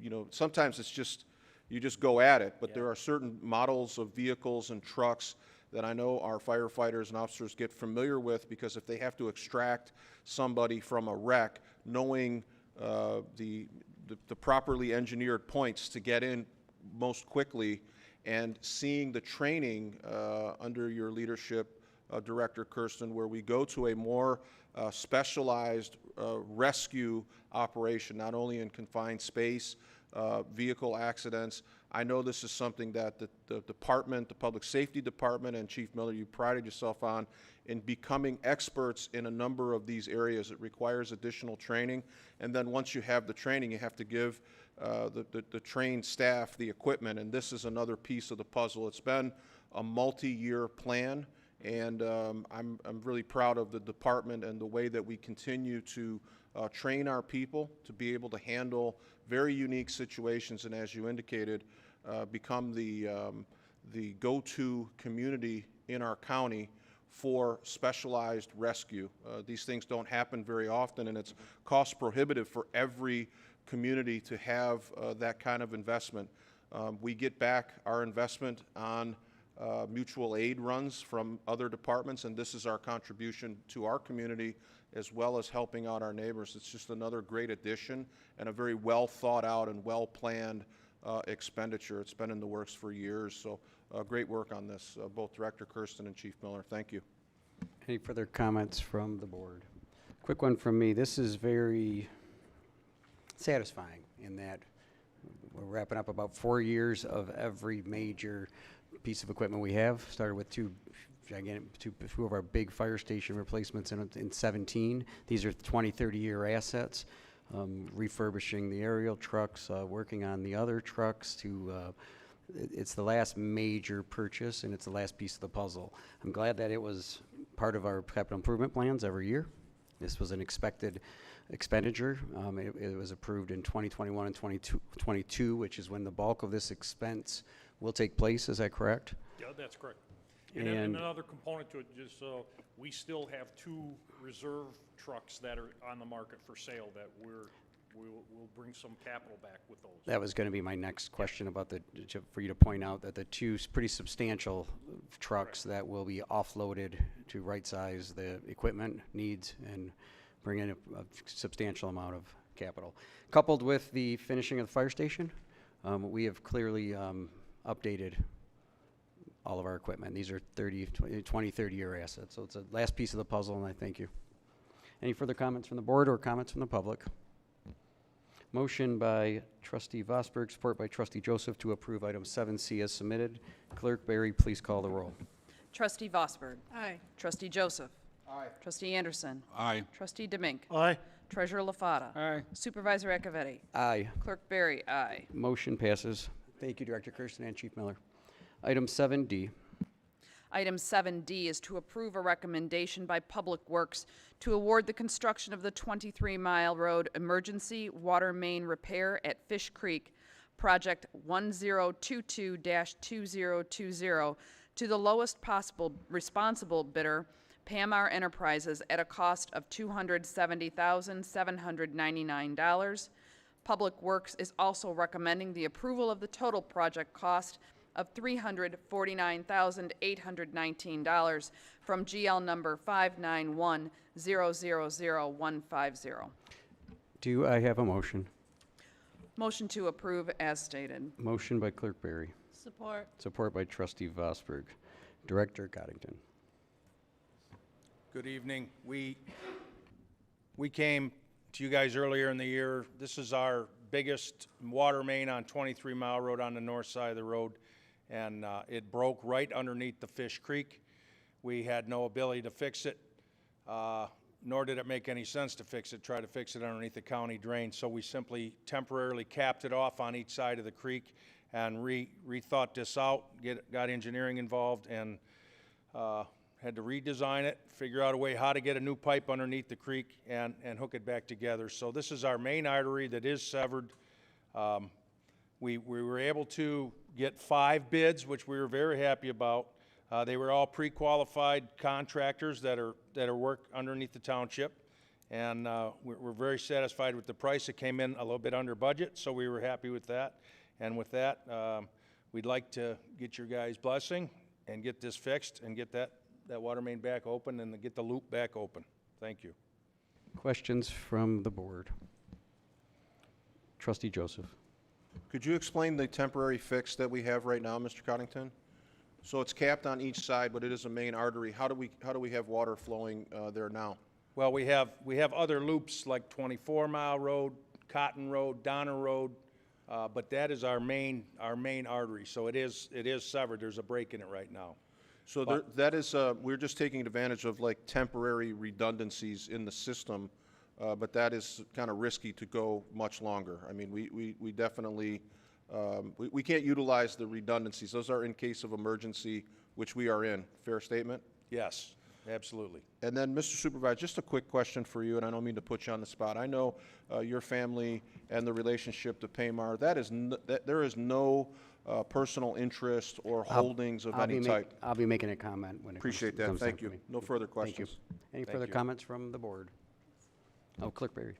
you know, sometimes it's just, you just go at it, but there are certain models of vehicles and trucks that I know our firefighters and officers get familiar with, because if they have to extract somebody from a wreck, knowing the properly engineered points to get in most quickly, and seeing the training under your leadership, Director Kirsten, where we go to a more specialized rescue operation, not only in confined space, vehicle accidents. I know this is something that the department, the Public Safety Department, and Chief Miller, you prided yourself on in becoming experts in a number of these areas. It requires additional training, and then once you have the training, you have to give the trained staff the equipment, and this is another piece of the puzzle. It's been a multi-year plan, and I'm really proud of the department and the way that we continue to train our people to be able to handle very unique situations, and as you indicated, become the go-to community in our county for specialized rescue. These things don't happen very often, and it's cost prohibitive for every community to have that kind of investment. We get back our investment on mutual aid runs from other departments, and this is our contribution to our community as well as helping out our neighbors. It's just another great addition and a very well thought out and well planned expenditure. It's been in the works for years, so great work on this, both Director Kirsten and Chief Miller. Thank you. Any further comments from the board? Quick one from me. This is very satisfying in that we're wrapping up about 4 years of every major piece of equipment we have. Started with two of our big fire station replacements in 17. These are 20, 30-year assets. Refurbishing the aerial trucks, working on the other trucks to, it's the last major purchase and it's the last piece of the puzzle. I'm glad that it was part of our capital improvement plans every year. This was an expected expenditure. It was approved in 2021 and 2022, which is when the bulk of this expense will take place. Is that correct? Yeah, that's correct. And another component to it, just so we still have 2 reserve trucks that are on the market for sale that we'll bring some capital back with those. That was going to be my next question about for you to point out that the 2 pretty substantial trucks that will be offloaded to right-size the equipment needs and bring in a substantial amount of capital. Coupled with the finishing of the fire station, we have clearly updated all of our equipment. These are 20, 30-year assets. So it's the last piece of the puzzle, and I thank you. Any further comments from the board or comments from the public? Motion by trustee Vosberg, support by trustee Joseph to approve item 7C as submitted. Clerk Barry, please call the roll. Trustee Vosberg. Aye. Trustee Joseph. Aye. Trustee Anderson. Aye. Trustee Demink. Aye. Treasurer LaFata. Aye. Supervisor Acciavatti. Aye. Clerk Barry, aye. Motion passes. Thank you, Director Kirsten and Chief Miller. Item 7D. Item 7D is to approve a recommendation by Public Works to award the construction of the 23-mile road emergency water main repair at Fish Creek, Project 1022-2020, to the lowest possible responsible bidder, Pamar Enterprises, at a cost of $270,799. Public Works is also recommending the approval of the total project cost of $349,819 from GL number 591000150. Do I have a motion? Motion to approve as stated. Motion by Clerk Barry, Support. support by trustee Vosberg. Director Coddington. Good evening. We came to you guys earlier in the year. This is our biggest water main on 23 Mile Road on the north side of the road, and it broke right underneath the Fish Creek. We had no ability to fix it, nor did it make any sense to fix it, try to fix it underneath the county drain. So we simply temporarily capped it off on each side of the creek and rethought this out, got engineering involved, and had to redesign it, figure out a way how to get a new pipe underneath the creek and hook it back together. So this is our main artery that is severed. We were able to get 5 bids, which we were very happy about. They were all pre-qualified contractors that work underneath the township, and we're very satisfied with the price. It came in a little bit under budget, so we were happy with that. And with that, we'd like to get your guys' blessing and get this fixed and get that water main back open and get the loop back open. Thank you. Questions from the board? Trustee Joseph. Could you explain the temporary fix that we have right now, Mr. Coddington? So it's capped on each side, but it is a main artery. How do we have water flowing there now? Well, we have other loops like 24 Mile Road, Cotton Road, Donner Road, but that is our main artery. So it is severed. There's a break in it right now. So that is, we're just taking advantage of like temporary redundancies in the system, but that is kind of risky to go much longer. I mean, we definitely, we can't utilize the redundancies. Those are in case of emergency, which we are in. Fair statement? Yes, absolutely. And then, Mr. Supervisor, just a quick question for you, and I don't mean to put you on the spot. I know your family and the relationship to Pamar, there is no personal interest or holdings of any type. I'll be making a comment when it Appreciate comes that. time Thank for you. me. No further Thank you. questions. Any Thank further you. comments from the board? Oh, Clerk Barry.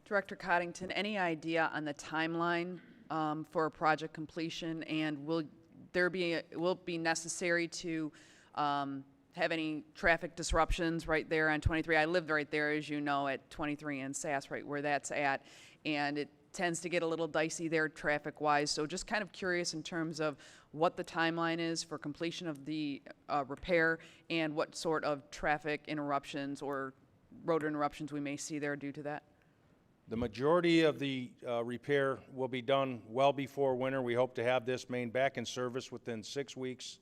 Director Coddington, any idea on the timeline for a project completion, and will it be necessary to have any traffic disruptions right there on 23? I live right there, as you know, at 23 and Sass, right where that's at, and it tends to get a little dicey there traffic-wise. So just kind of curious in terms of what the timeline is for completion of the repair and what sort of traffic interruptions or road interruptions we may see there due to that. The majority of the repair will be done well before winter. We hope to have this main back in service within 6 weeks.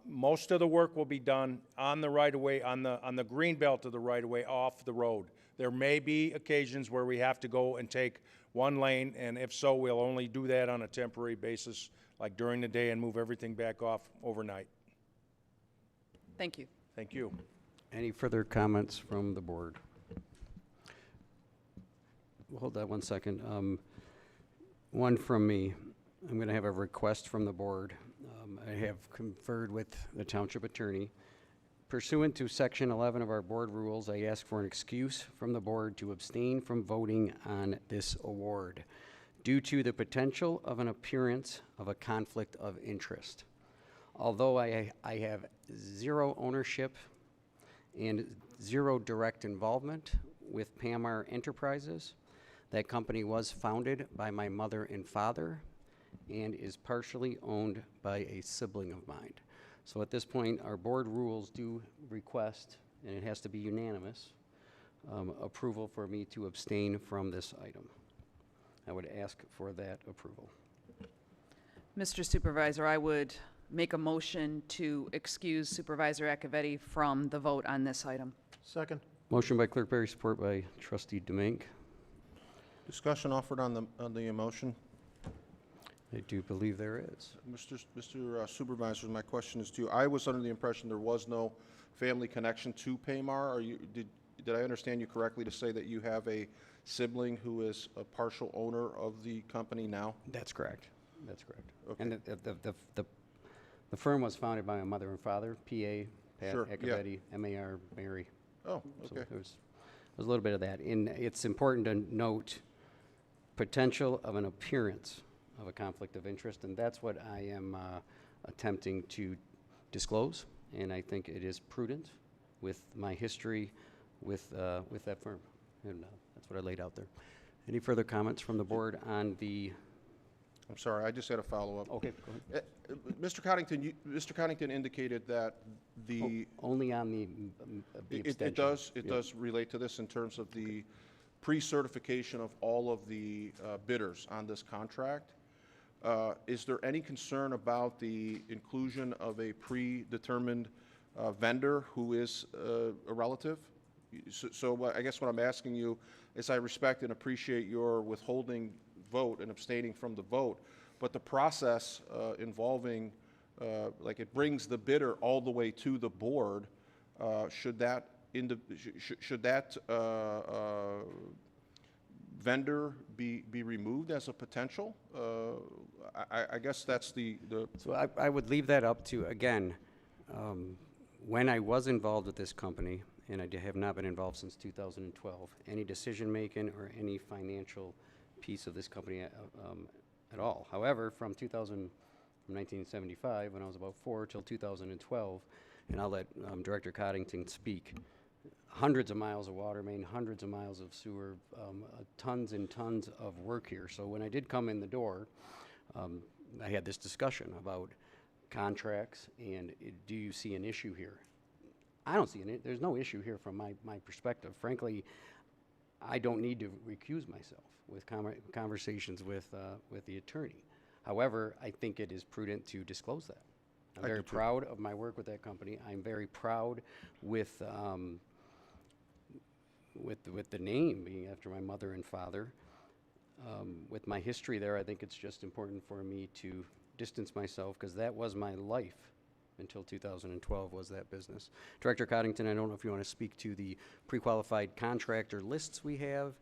Most of the work will be done on the right-of-way, on the green belt of the right-of-way off the road. There may be occasions where we have to go and take one lane, and if so, we'll only do that on a temporary basis, like during the day, and move everything back off overnight. Thank you. Thank you. Any further comments from the board? Hold that one second. One from me. I'm going to have a request from the board. I have conferred with the township attorney. Pursuant to Section 11 of our board rules, I ask for an excuse from the board to abstain from voting on this award due to the potential of an appearance of a conflict of interest. Although I have zero ownership and zero direct involvement with Pamar Enterprises, that company was founded by my mother and father and is partially owned by a sibling of mine. So at this point, our board rules do request and it has to be unanimous, approval for me to abstain from this item. I would ask for that approval. Mr. Supervisor, I would make a motion to excuse Supervisor Acciavatti from the vote on this item. Second. Motion by Clerk Barry, support by Trustee Demink. Discussion offered on the motion. I do believe there is. Mr. Supervisor, my question is to you. I was under the impression there was no family connection to Pamar. Did I understand you correctly to say that you have a sibling who is a partial owner of the company now? That's correct. That's correct. Okay. And the firm was founded by my mother and father, P.A. Pat Sure, yeah. Acciavatti, M.A.R. Mary. Oh, So okay. there was a little bit of that. And it's important to note potential of an appearance of a conflict of interest, and that's what I am attempting to disclose, and I think it is prudent with my history with that firm, and that's what I laid out there. Any further comments from the board on the? I'm sorry, I just had a follow-up. Okay, go ahead. Mr. Coddington indicated that the Only on the abstention. It does relate to this in terms of the pre-certification of all of the bidders on this contract. Is there any concern about the inclusion of a predetermined vendor who is a relative? So I guess what I'm asking you is, I respect and appreciate your withholding vote and abstaining from the vote, but the process involving, like, it brings the bidder all the way to the board, should that vendor be removed as a potential? I guess that's the. So I would leave that up to, again, when I was involved with this company, and I have not been involved since 2012, any decision-making or any financial piece of this company at all. However, from 1975, when I was about 4, till 2012, and I'll let Director Coddington speak, hundreds of miles of water main, hundreds of miles of sewer, tons and tons of work here. So when I did come in the door, I had this discussion about contracts and do you see an issue here? I don't see there's no issue here from my perspective. Frankly, I don't need to recuse myself with conversations with the attorney. However, I think it is prudent to disclose that. I'm very proud of my work with that company. I'm very proud with the name being after my mother and father. With my history there, I think it's just important for me to distance myself, because that was my life until 2012, was that business. Director Coddington, I don't know if you want to speak to the pre-qualified contractor lists we have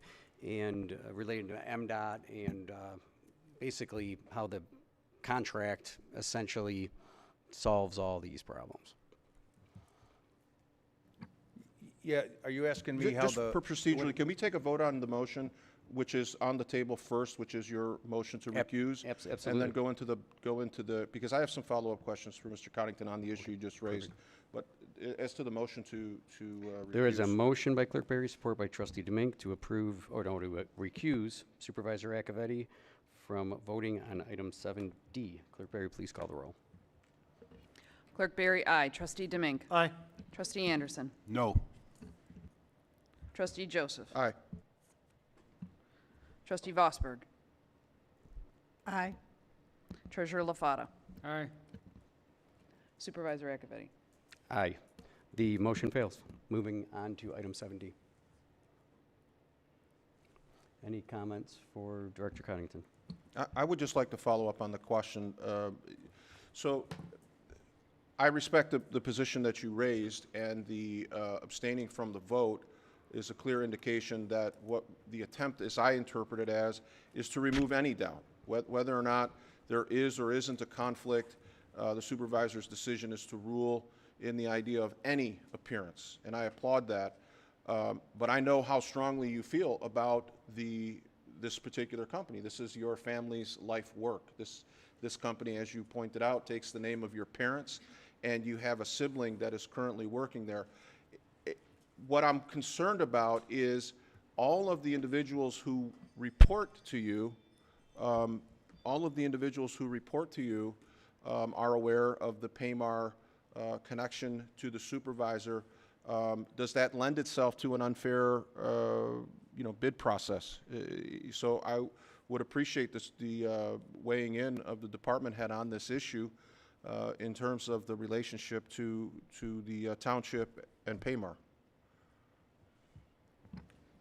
and related to MDOT and basically how the contract essentially solves all these problems. Yeah, are you asking me how the? Just procedurally, can we take a vote on the motion, which is on the table first, which is your motion to recuse? Absolutely. And then go into the, because I have some follow-up questions for Mr. Coddington on the issue you just raised. But as to the motion to There is a recuse. motion by Clerk Barry, support by Trustee Demink, to approve, or no, to recuse Supervisor Acciavatti from voting on item 7D. Clerk Barry, please call the roll. Clerk Barry, aye. Trustee Demink. Aye. Trustee Anderson. No. Trustee Joseph. Aye. Trustee Vosberg. Aye. Treasurer LaFata. Aye. Supervisor Acciavatti. Aye. The motion fails. Moving on to item 7D. Any comments for Director Coddington? I would just like to follow up on the question. So I respect the position that you raised, and the abstaining from the vote is a clear indication that what the attempt, as I interpret it as, is to remove any doubt. Whether or not there is or isn't a conflict, the supervisor's decision is to rule in the idea of any appearance, and I applaud that. But I know how strongly you feel about this particular company. This is your family's life work. This company, as you pointed out, takes the name of your parents, and you have a sibling that is currently working there. What I'm concerned about is all of the individuals who report to you, are aware of the Pamar connection to the supervisor. does that lend itself to an unfair, bid process? So I would appreciate the weighing in of the department head on this issue in terms of the relationship to the township and Pamar.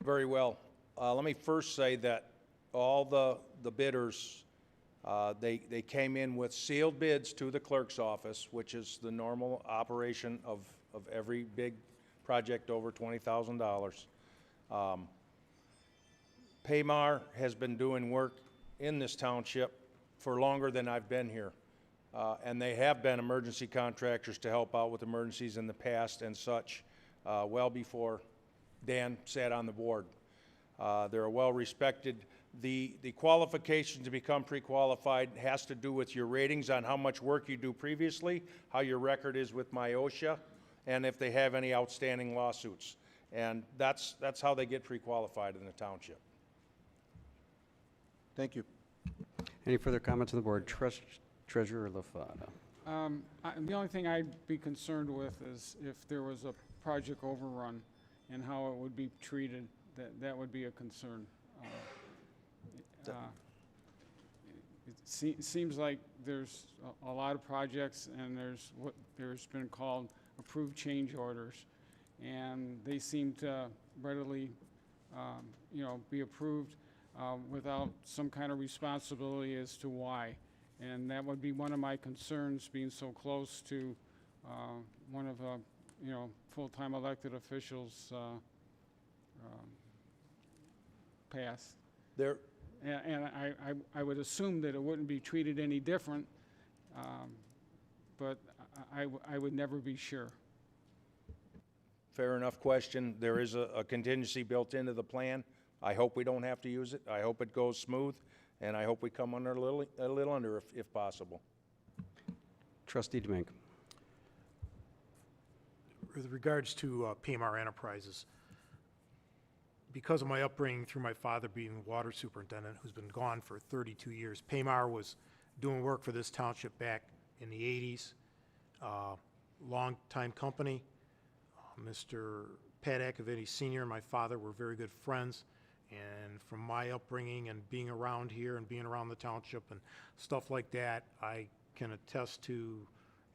Very well. Let me first say that all the bidders, they came in with sealed bids to the clerk's office, which is the normal operation of every big project over $20,000. Pamar has been doing work in this township for longer than I've been here. And they have been emergency contractors to help out with emergencies in the past and such, well before Dan sat on the board. They're well-respected. The qualification to become pre-qualified has to do with your ratings on how much work you do previously, how your record is with MIOSHA, and if they have any outstanding lawsuits. And that's how they get pre-qualified in the township. Thank you. Any further comments on the board? Treasurer LaFada. The only thing I'd be concerned with is if there was a project overrun and how it would be treated, that would be a concern. It seems like there's a lot of projects, and there's been called approved change orders, and they seem to readily, be approved without some kind of responsibility as to why. And that would be one of my concerns, being so close to one of full-time elected officials passed. There, And I would assume that it wouldn't be treated any different, but I would never be sure. fair enough question. There is a contingency built into the plan. I hope we don't have to use it. I hope it goes smooth, and I hope we come under a little under if possible. Trustee Demink. With regards to Pamar Enterprises, because of my upbringing through my father being water superintendent, who's been gone for 32 years, Pamar was doing work for this township back in the 80s. Long-time company. Mr. Pat Acciavatti Sr. and my father were very good friends, and from my upbringing and being around here and being around the township and stuff like that, I can attest to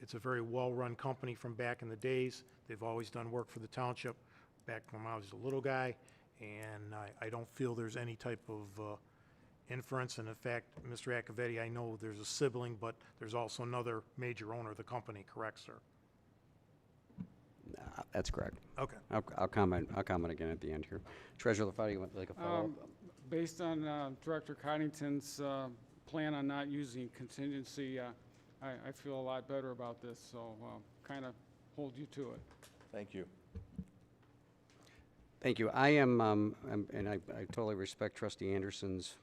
it's a very well-run company from back in the days. They've always done work for the township back when I was a little guy, and I don't feel there's any type of inference. And in fact, Mr. Acciavatti, I know there's a sibling, but there's also another major owner of the company, correct, sir? That's correct. Okay. I'll comment again at the end here. Treasurer LaFada, you want like a follow-up? Based on Director Coddington's plan on not using contingency, I feel a lot better about this, so kind of hold you to it. Thank you. Thank you. I am, and I totally respect Trustee Anderson's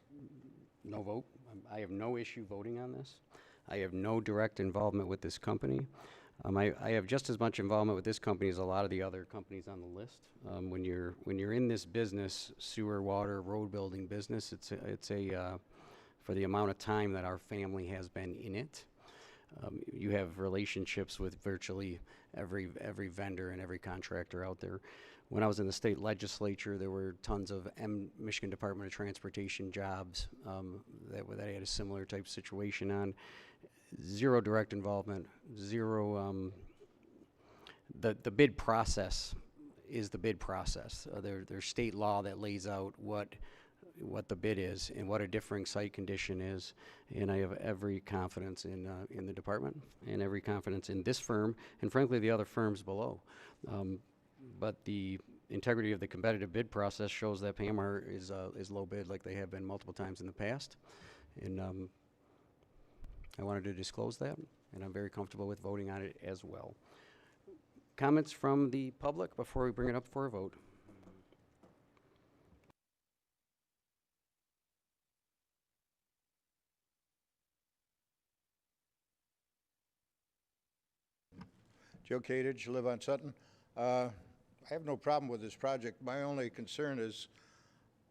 no vote. I have no issue voting on this. I have no direct involvement with this company. I have just as much involvement with this company as a lot of the other companies on the list. When you're in this business, sewer, water, road building business, it's a for the amount of time that our family has been in it. You have relationships with virtually every vendor and every contractor out there. When I was in the state legislature, there were tons of Michigan Department of Transportation jobs that I had a similar type situation on. Zero direct involvement, zero. The bid process is the bid process. There's state law that lays out what the bid is and what a differing site condition is, and I have every confidence in the department and every confidence in this firm and frankly the other firms below. But the integrity of the competitive bid process shows that Pamar is low bid like they have been multiple times in the past, and I wanted to disclose that, and I'm very comfortable with voting on it as well. Comments from the public before we bring it up for a vote? Joe Kadich, live on Sutton. I have no problem with this project. My only concern is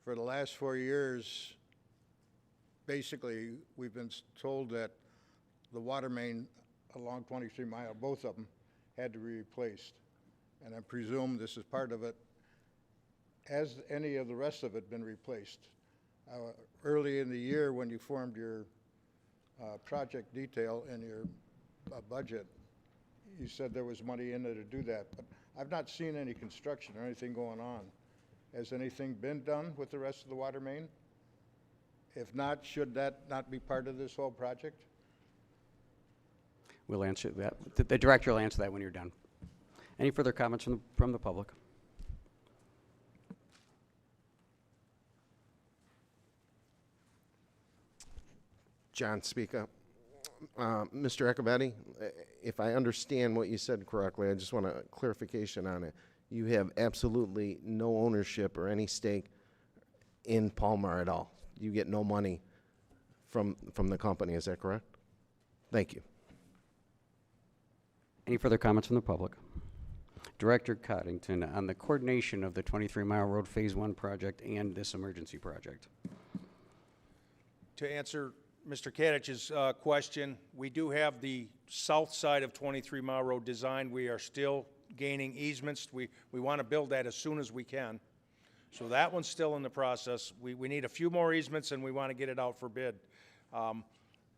for the last 4 years, basically, we've been told that the water main along 23 Mile, both of them, had to be replaced. and I presume this is part of it. Has any of the rest of it been replaced? Early in the year, when you formed your project detail and your budget, you said there was money in there to do that, but I've not seen any construction or anything going on. Has anything been done with the rest of the water main? If not, should that not be part of this whole project? We'll answer that. The director will answer that when you're done. Any further comments from the public? John, speak up. Mr. Acciavatti, if I understand what you said correctly, I just want a clarification on it. You have absolutely no ownership or any stake in Pamar at all. You get no money from the company, is that correct? Thank you. Any further comments from the public? Director Coddington, on the coordination of the 23-mile road Phase 1 project and this emergency project. To answer Mr. Kadich's question, we do have the south side of 23 Mile Road designed. We are still gaining easements. We want to build that as soon as we can. So that one's still in the process. We need a few more easements, and we want to get it out for bid.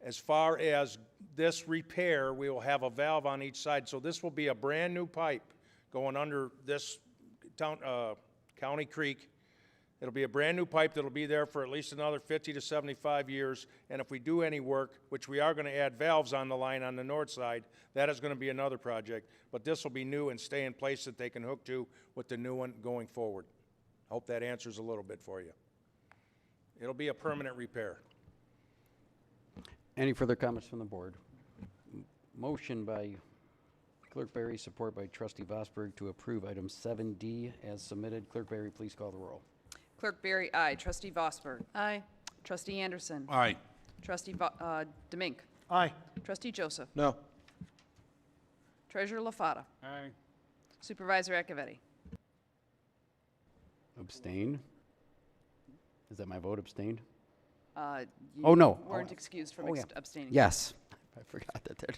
As far as this repair, we will have a valve on each side. So this will be a brand-new pipe going under this county creek. It'll be a brand-new pipe that'll be there for at least another 50 to 75 years. And if we do any work, which we are going to add valves on the line on the north side, that is going to be another project. But this will be new and stay in place that they can hook to with the new one going forward. I hope that answers a little bit for you. It'll be a permanent repair. Any further comments from the board? Motion by Clerk Barry, support by Trustee Vosberg to approve item 7D as submitted. Clerk Barry, please call the roll. Clerk Barry, aye. Trustee Vosberg. Aye. Trustee Anderson. Aye. Trustee Demink. Aye. Trustee Joseph. No. Treasurer LaFata. Aye. Supervisor Acciavatti. Abstain? Is that my vote, abstained? You Oh, no. weren't excused from Oh, yeah. abstaining. Yes. I forgot that there.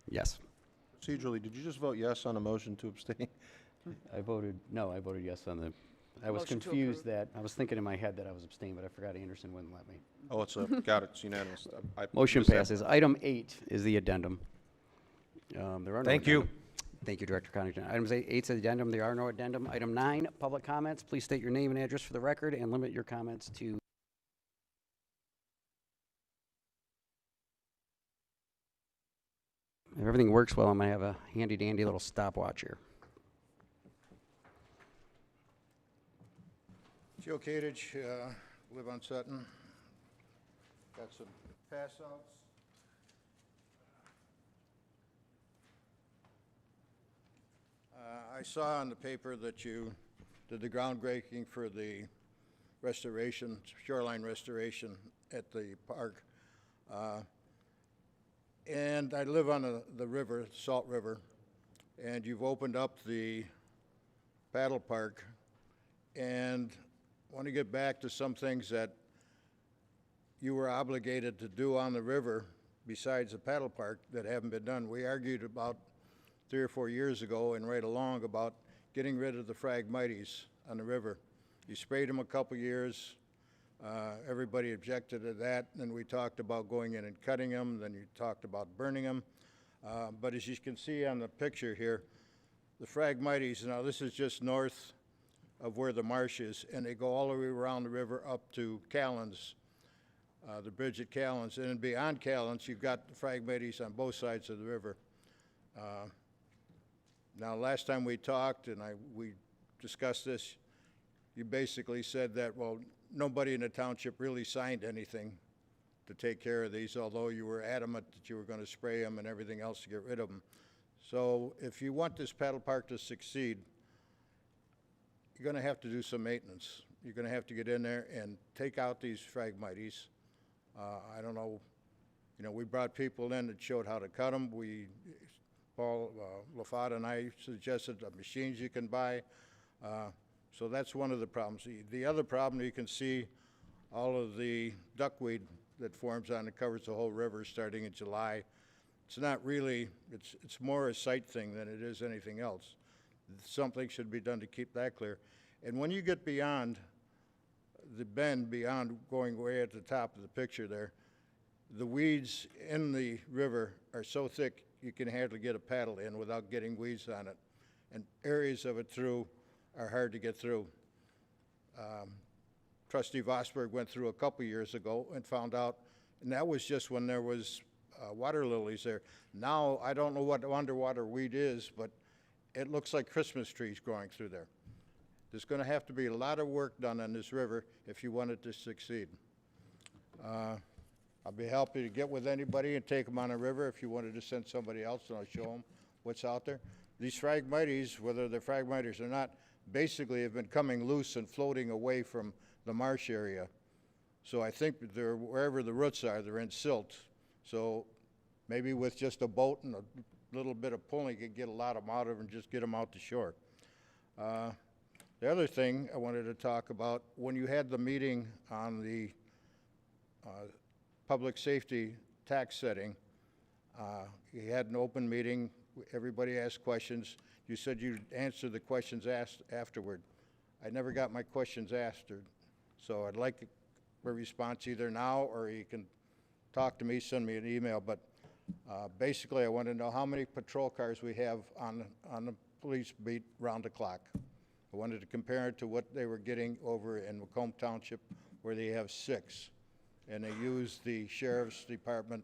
Yes. Procedurally, did you just vote yes on a motion to abstain? I voted yes on the, I was Motion to confused approve. that, I was thinking in my head that I was abstained, but I forgot Anderson wouldn't let me. Oh, got it, it's unanimous. I Motion missed that. passes. Item 8 is the addendum. There are no Thank you. addendum. Thank you, Director Coddington. Items 8 is the addendum. There are no addendum. Item 9, public comments. Please state your name and address for the record and limit your comments to. If everything works well, I'm going to have a handy-dandy little stopwatch here. Joe Kadich, live on Sutton. Got some pass-outs. I saw on the paper that you did the groundbreaking for the restoration, shoreline restoration at the park. And I live on the river, Salt River, and you've opened up the paddle park. And I want to get back to some things that you were obligated to do on the river besides the paddle park that haven't been done. We argued about 3 or 4 years ago and right along about getting rid of the phragmites on the river. You sprayed them a couple years. Everybody objected to that. Then we talked about going in and cutting them. Then you talked about burning them. But as you can see on the picture here, the phragmites, now this is just north of where the marsh is, and they go all the way around the river up to Callens, the bridge at Callens. And then beyond Callens, you've got the phragmites on both sides of the river. Now, last time we talked and we discussed this, you basically said that, well, nobody in the township really signed anything to take care of these, although you were adamant that you were going to spray them and everything else to get rid of them. So if you want this paddle park to succeed, you're going to have to do some maintenance. You're going to have to get in there and take out these phragmites. I don't know, we brought people in that showed how to cut them. Paul LaFata and I suggested machines you can buy. So that's one of the problems. The other problem, you can see all of the duckweed that forms on and covers the whole river starting in July. it's not really, it's more a sight thing than it is anything else. Something should be done to keep that clear. And when you get beyond the bend, beyond going way at the top of the picture there, the weeds in the river are so thick you can hardly get a paddle in without getting weeds on it. And areas of it through are hard to get through. Trustee Vosberg went through a couple years ago and found out, and that was just when there was water lilies there. Now, I don't know what underwater weed is, but it looks like Christmas trees growing through there. There's going to have to be a lot of work done on this river if you want it to succeed. I'll be happy to get with anybody and take them on a river if you wanted to send somebody else, and I'll show them what's out there. These phragmites, whether they're phragmites or not, basically have been coming loose and floating away from the marsh area. So I think that they're, wherever the roots are, they're in silt. So maybe with just a boat and a little bit of pulling, you could get a lot of them out of them and just get them out to shore. The other thing I wanted to talk about, when you had the meeting on the public safety tax setting, you had an open meeting, everybody asked questions. You said you'd answer the questions asked afterward. I never got my questions asked, so I'd like a response either now or you can talk to me, send me an email. But basically, I want to know how many patrol cars we have on the police beat round the clock. I wanted to compare it to what they were getting over in Macomb Township, where they have 6. And they use the sheriff's department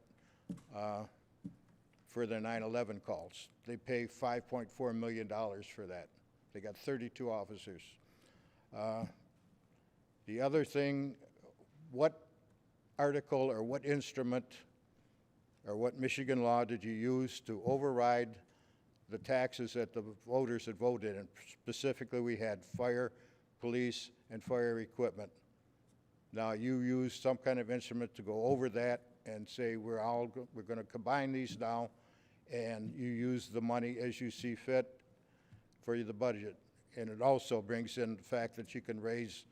for their 9/11 calls. They pay $5.4 million for that. They got 32 officers. The other thing, what article or what instrument or what Michigan law did you use to override the taxes that the voters had voted? And specifically, we had fire, police, and fire equipment. Now, you used some kind of instrument to go over that and say we're going to combine these now, and you use the money as you see fit for the budget. And it also brings in the fact that you can raise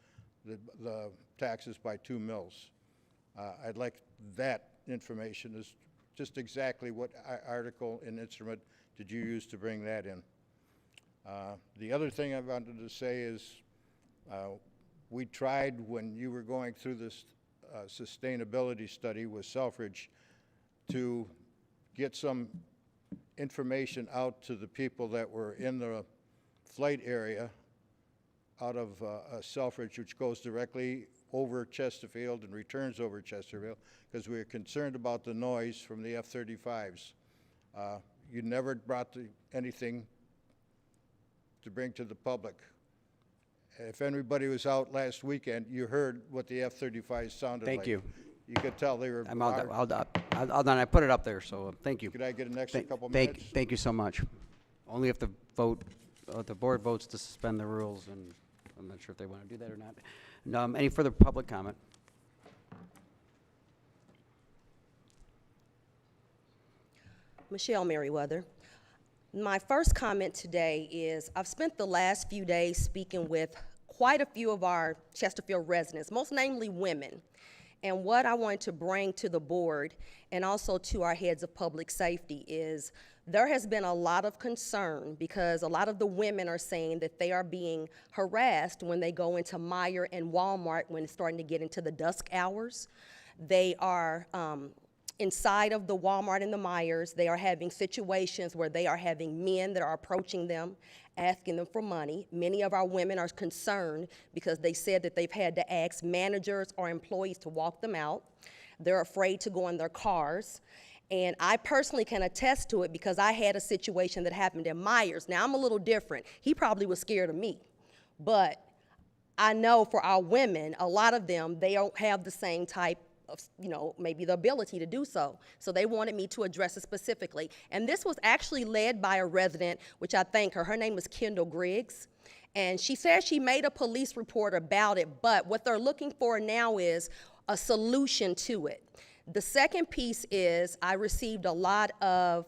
the taxes by 2 mills. I'd like that information, is just exactly what article and instrument did you use to bring that in. The other thing I wanted to say is we tried, when you were going through this sustainability study with Selfridge, to get some information out to the people that were in the flight area out of Selfridge, which goes directly over Chesterfield and returns over Chesterfield, because we were concerned about the noise from the F-35s. You never brought anything to bring to the public. If anybody was out last weekend, you heard what the F-35s sounded like. Thank you. You could tell they were. I'm all done. I put it up there, so thank you. Could I get an extra couple minutes? Thank you so much. Only if the board votes to suspend the rules, and I'm not sure if they want to do that or not. Any further public comment? Michelle Merriweather. My first comment today is I've spent the last few days speaking with quite a few of our Chesterfield residents, most namely women. And what I want to bring to the board and also to our heads of public safety is there has been a lot of concern because a lot of the women are saying that they are being harassed when they go into Meijer and Walmart when it's starting to get into the dusk hours. They are inside of the Walmart and the Meijers. They are having situations where they are having men that are approaching them, asking them for money. Many of our women are concerned because they said that they've had to ask managers or employees to walk them out. They're afraid to go in their cars. And I personally can attest to it because I had a situation that happened at Meijers. Now, I'm a little different. He probably was scared of me. But I know for our women, a lot of them, they don't have the same type of, maybe the ability to do so. So they wanted me to address it specifically. And this was actually led by a resident, which I thank her. Her name was Kendall Griggs. And she said she made a police report about it, but what they're looking for now is a solution to it. The second piece is I received a lot of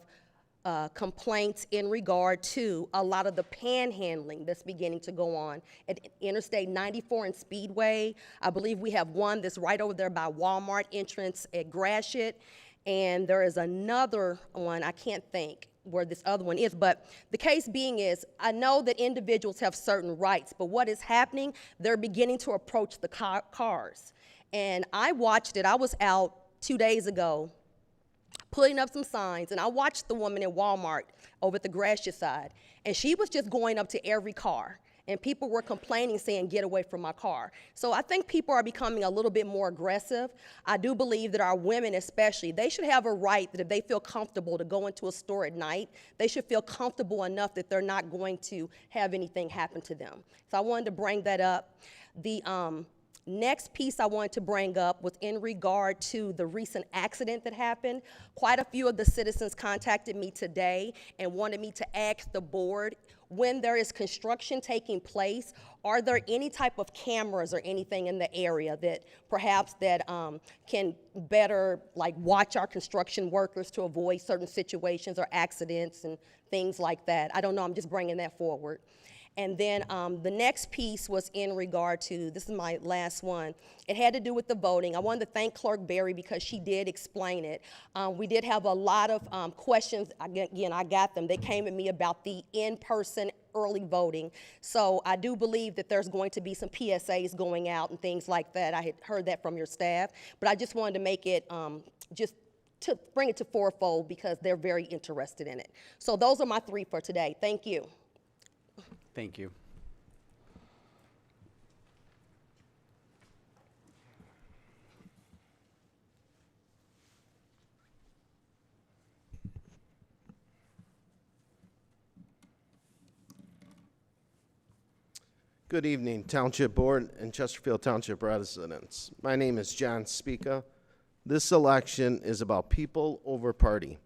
complaints in regard to a lot of the panhandling that's beginning to go on at Interstate 94 and Speedway. I believe we have one that's right over there by Walmart entrance at Gratiot. and there is another one, I can't think where this other one is, but the case being is, I know that individuals have certain rights, but what is happening, they're beginning to approach the cars. And I watched it, I was out 2 days ago putting up some signs, and I watched the woman in Walmart over at the Gracia side, and she was just going up to every car. And people were complaining, saying, get away from my car. So I think people are becoming a little bit more aggressive. I do believe that our women especially, they should have a right that if they feel comfortable to go into a store at night, they should feel comfortable enough that they're not going to have anything happen to them. So I wanted to bring that up. The next piece I wanted to bring up was in regard to the recent accident that happened. Quite a few of the citizens contacted me today and wanted me to ask the board, when there is construction taking place, are there any type of cameras or anything in the area that perhaps that can better watch our construction workers to avoid certain situations or accidents and things like that? I don't know, I'm just bringing that forward. And then the next piece was in regard to, this is my last one, it had to do with the voting. I wanted to thank Clerk Berry because she did explain it. We did have a lot of questions, again, I got them. They came at me about the in-person early voting. So I do believe that there's going to be some PSAs going out and things like that. I had heard that from your staff, but I just wanted to make it, just to bring it to fourfold because they're very interested in it. So those are my three for today. Thank you. Thank you. Good evening, Township Board and Chesterfield Township residents. My name is John Spica. This election is about people over party.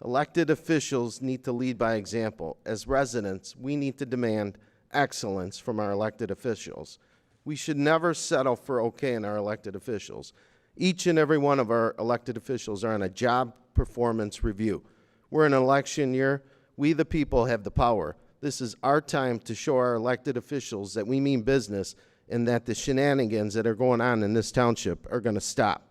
Elected officials need to lead by example. As residents, we need to demand excellence from our elected officials. We should never settle for okay in our elected officials. Each and every one of our elected officials are on a job performance review. We're in an election year. We, the people, have the power. This is our time to show our elected officials that we mean business and that the shenanigans that are going on in this township are going to stop.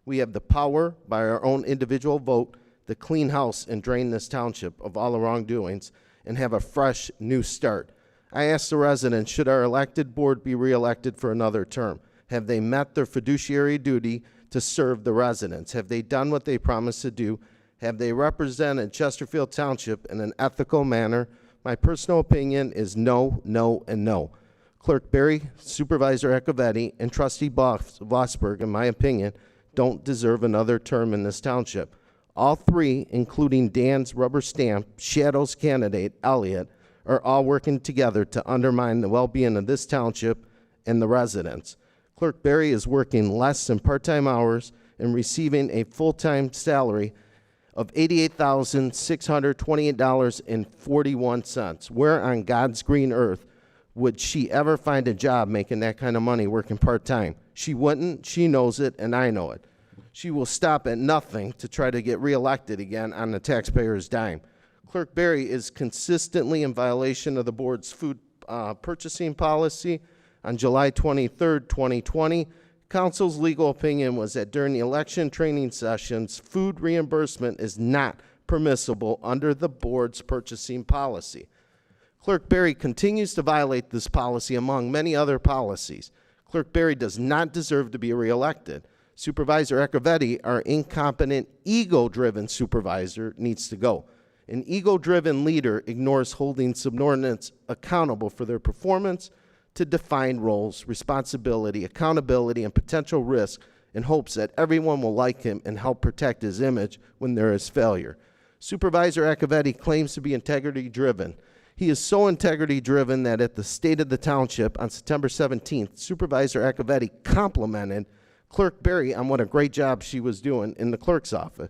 We have the power by our own individual vote to clean house and drain this township of all the wrongdoings and have a fresh new start. I ask the residents, should our elected board be reelected for another term? Have they met their fiduciary duty to serve the residents? Have they done what they promised to do? Have they represented Chesterfield Township in an ethical manner? My personal opinion is no, no, and no. Clerk Berry, Supervisor Acciavatti, and Trustee Vosberg, in my opinion, don't deserve another term in this township. All three, including Dan's rubber stamp shadows candidate, Elliott, are all working together to undermine the well-being of this township and the residents. Clerk Berry is working less than part-time hours and receiving a full-time salary of $88,628.41. Where on God's green earth would she ever find a job making that kind of money working part-time? She wouldn't, she knows it, and I know it. She will stop at nothing to try to get reelected again on the taxpayer's dime. Clerk Berry is consistently in violation of the board's food purchasing policy. On July 23rd, 2020, council's legal opinion was that during the election training sessions, food reimbursement is not permissible under the board's purchasing policy. Clerk Berry continues to violate this policy among many other policies. Clerk Berry does not deserve to be reelected. Supervisor Acciavatti, our incompetent, ego-driven supervisor, needs to go. An ego-driven leader ignores holding subordinates accountable for their performance to define roles, responsibility, accountability, and potential risk in hopes that everyone will like him and help protect his image when there is failure. Supervisor Acciavatti claims to be integrity-driven. He is so integrity-driven that at the State of the Township on September 17th, Supervisor Acciavatti complimented Clerk Berry on what a great job she was doing in the clerk's office.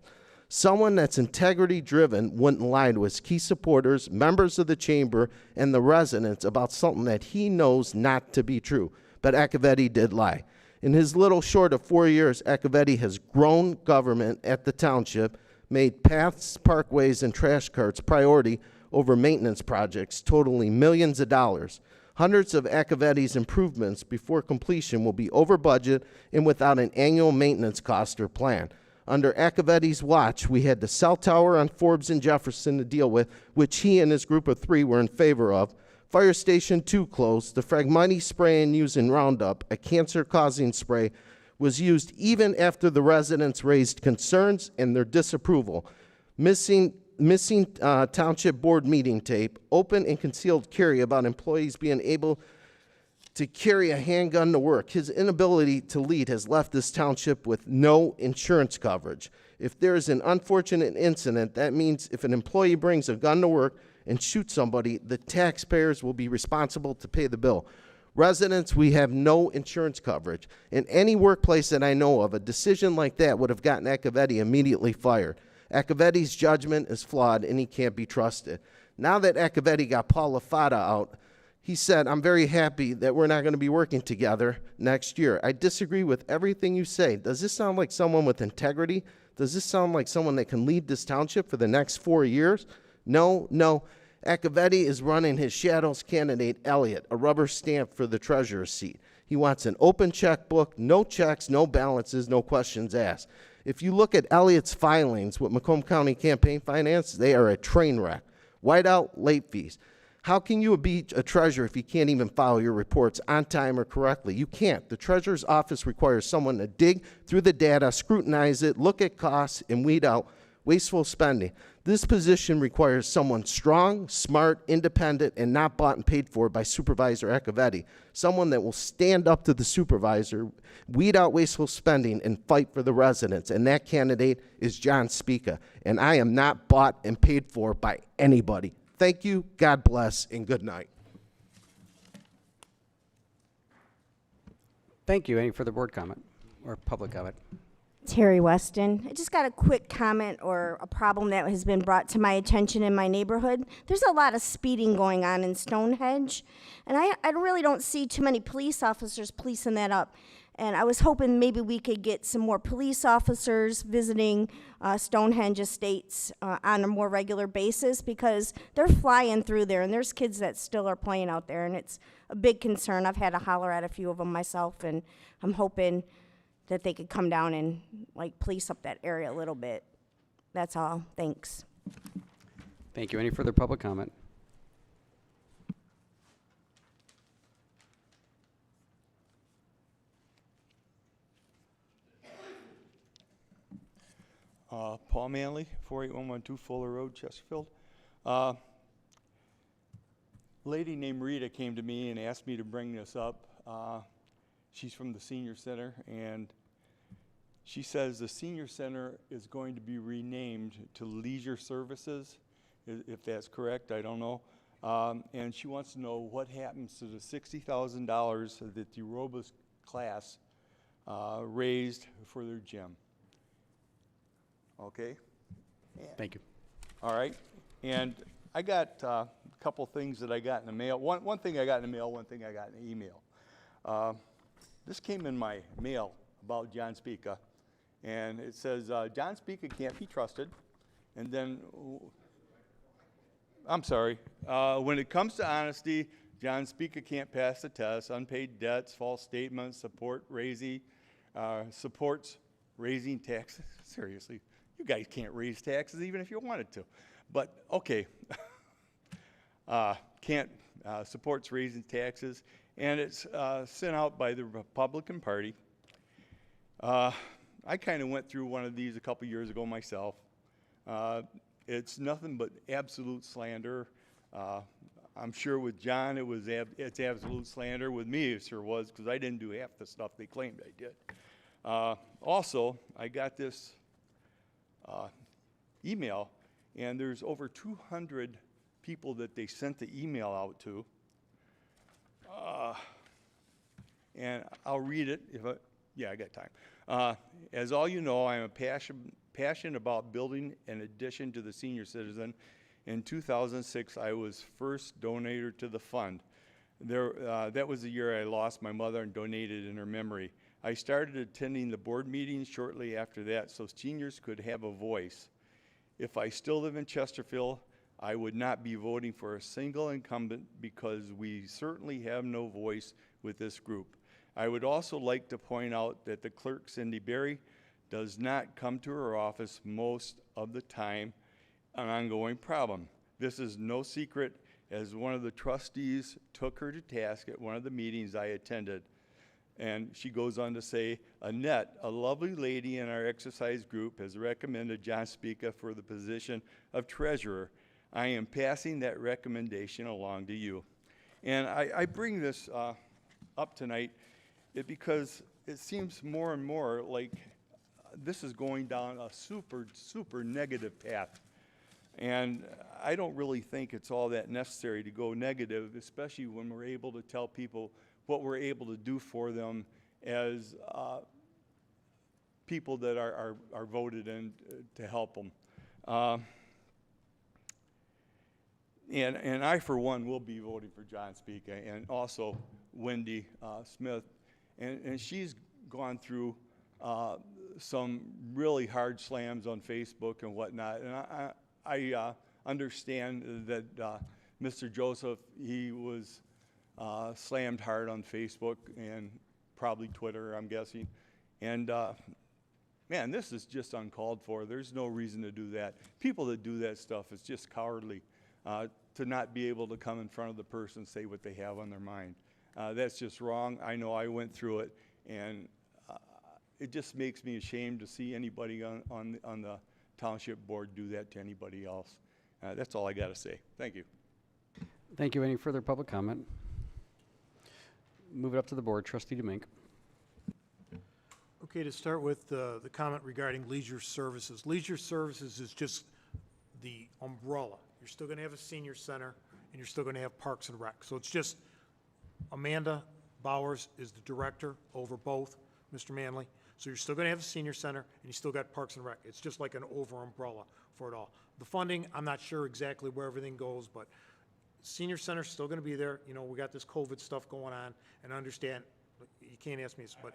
Someone that's integrity-driven wouldn't lie to his key supporters, members of the chamber, and the residents about something that he knows not to be true. But Acciavatti did lie. In his little short of 4 years, Acciavatti has grown government at the township, made paths, parkways, and trash carts priority over maintenance projects totaling millions of dollars. Hundreds of Acciavatti's improvements before completion will be over budget and without an annual maintenance cost or plan. Under Acciavatti's watch, we had the cell tower on Forbes and Jefferson to deal with, which he and his group of 3 were in favor of. Fire Station 2 closed. The Fragmite spray and using Roundup, a cancer-causing spray, was used even after the residents raised concerns and their disapproval. Missing township board meeting tape, open and concealed carry about employees being able to carry a handgun to work. His inability to lead has left this township with no insurance coverage. If there is an unfortunate incident, that means if an employee brings a gun to work and shoots somebody, the taxpayers will be responsible to pay the bill. Residents, we have no insurance coverage. In any workplace that I know of, a decision like that would have gotten Acciavatti immediately fired. Acciavatti's judgment is flawed and he can't be trusted. Now that Acciavatti got Paul Lafata out, he said, I'm very happy that we're not going to be working together next year. I disagree with everything you say. Does this sound like someone with integrity? Does this sound like someone that can lead this township for the next 4 years? No. Acciavatti is running his shadows candidate, Elliott, a rubber stamp for the treasurer's seat. He wants an open checkbook, no checks, no balances, no questions asked. If you look at Elliott's filings with Macomb County Campaign Finance, they are a train wreck. Whiteout, late fees. How can you be a treasurer if you can't even file your reports on time or correctly? You can't. The treasurer's office requires someone to dig through the data, scrutinize it, look at costs, and weed out wasteful spending. This position requires someone strong, smart, independent, and not bought and paid for by Supervisor Acciavatti. Someone that will stand up to the supervisor, weed out wasteful spending, and fight for the residents. And that candidate is John Spica. And I am not bought and paid for by anybody. Thank you, God bless, and good night. Thank you. Any further board comment or public comment? Terry Weston. I just got a quick comment or a problem that has been brought to my attention in my neighborhood. There's a lot of speeding going on in Stonehenge, and I really don't see too many police officers policing that up. And I was hoping maybe we could get some more police officers visiting Stonehenge Estates on a more regular basis, because they're flying through there, and there's kids that still are playing out there, and it's a big concern. I've had to holler at a few of them myself, and I'm hoping that they could come down and like police up that area a little bit. That's all. Thanks. Thank you. Any further public comment? Paul Manley, 48112 Fuller Road, Chesterfield. Lady named Rita came to me and asked me to bring this up. She's from the senior center, and she says the senior center is going to be renamed to Leisure Services, if that's correct, I don't know. And she wants to know what happens to the $60,000 that the aerobics class raised for their gym. Okay? Thank you. All right. And I got a couple things that I got in the mail. One thing I got in the mail, one thing I got in the email. This came in my mail about John Spica, and it says, John Spica can't be trusted. And then, I'm sorry, when it comes to honesty, John Spica can't pass the test. Unpaid debts, false statements, supports raising taxes. Seriously, you guys can't raise taxes even if you wanted to. But, okay, supports raising taxes. And it's sent out by the Republican Party. I kind of went through one of these a couple years ago myself. It's nothing but absolute slander. I'm sure with John it's absolute slander. With me it sure was, because I didn't do half the stuff they claimed I did. Also, I got this email, and there's over 200 people that they sent the email out to. And I'll read it if I got time. As all you know, I am passionate about building an addition to the senior citizen. In 2006, I was first donator to the fund. That was the year I lost my mother and donated in her memory. I started attending the board meetings shortly after that so seniors could have a voice. If I still live in Chesterfield, I would not be voting for a single incumbent because we certainly have no voice with this group. I would also like to point out that the clerk, Cindy Berry, does not come to her office most of the time, an ongoing problem. This is no secret, as one of the trustees took her to task at one of the meetings I attended. And she goes on to say, Annette, a lovely lady in our exercise group, has recommended John Spica for the position of treasurer. I am passing that recommendation along to you. And I bring this up tonight because it seems more and more like this is going down a super negative path. And I don't really think it's all that necessary to go negative, especially when we're able to tell people what we're able to do for them as people that are voted in to help them. And I, for one, will be voting for John Spica, and also Wendy Smith. And she's gone through some really hard slams on Facebook and whatnot. And I understand that Mr. Joseph, he was slammed hard on Facebook and probably Twitter, I'm guessing. And man, this is just uncalled for. There's no reason to do that. People that do that stuff is just cowardly. To not be able to come in front of the person and say what they have on their mind. That's just wrong. I know I went through it, and it just makes me ashamed to see anybody on the township board do that to anybody else. That's all I got to say. Thank you. Thank you. Any further public comment? Move it up to the board. Trustee DeMink. Okay, to start with the comment regarding leisure services. Leisure services is just the umbrella. You're still going to have a senior center, and you're still going to have Parks and Rec. So it's just Amanda Bowers is the director over both, Mr. Manley. So you're still going to have a senior center, and you still got Parks and Rec. It's just like an over umbrella for it all. The funding, I'm not sure exactly where everything goes, but senior center's still going to be there. You know, we got this COVID stuff going on, and I understand. You can't ask me this, but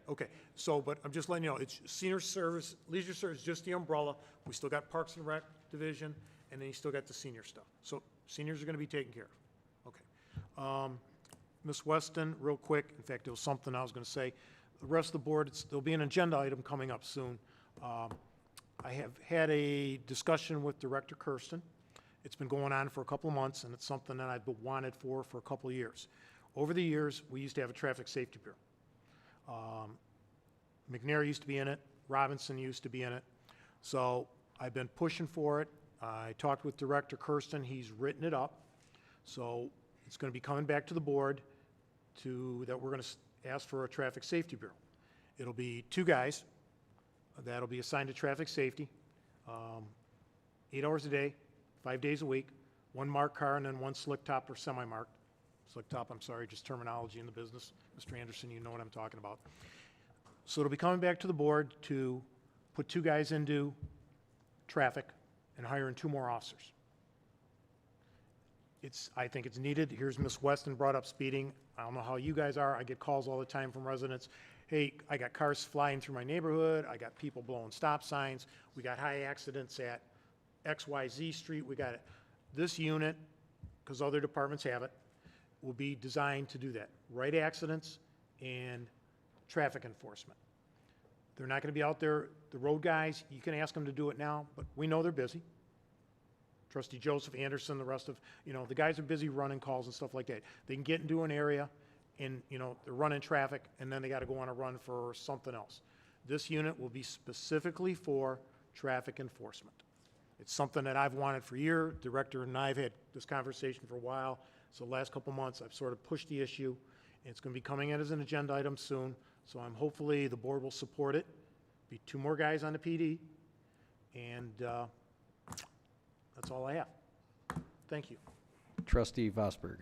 okay. So, but I'm just letting you know, it's senior service, leisure service, just the umbrella. We still got Parks and Rec division, and then you still got the senior stuff. So seniors are going to be taken care of. Okay. Ms. Weston, real quick. In fact, there was something I was going to say. The rest of the board, there'll be an agenda item coming up soon. I have had a discussion with Director Kirsten. It's been going on for a couple of months, and it's something that I've wanted for a couple of years. Over the years, we used to have a traffic safety bureau. McNair used to be in it. Robinson used to be in it. So I've been pushing for it. I talked with Director Kirsten. He's written it up. So it's going to be coming back to the board that we're going to ask for a traffic safety bureau. It'll be 2 guys that'll be assigned to traffic safety, 8 hours a day, 5 days a week, 1 marked car and then 1 slick top or semi-marked. Slick top, I'm sorry, just terminology in the business. Mr. Anderson, you know what I'm talking about. So it'll be coming back to the board to put 2 guys into traffic and hiring 2 more officers. I think it's needed. Here's Ms. Weston brought up speeding. I don't know how you guys are. I get calls all the time from residents. Hey, I got cars flying through my neighborhood. I got people blowing stop signs. We got high accidents at XYZ Street. We got it. This unit, because other departments have it, will be designed to do that. Right accidents and traffic enforcement. They're not going to be out there. The road guys, you can ask them to do it now, but we know they're busy. Trustee Joseph Anderson, the rest of, the guys are busy running calls and stuff like that. They can get into an area and, they're running traffic and then they got to go on a run for something else. This unit will be specifically for traffic enforcement. It's something that I've wanted for years. Director and I have had this conversation for a while. So the last couple months, I've sort of pushed the issue. It's going to be coming in as an agenda item soon. So hopefully the board will support it. Be 2 more guys on the PD. And that's all I have. Thank you. Trustee Vosberg.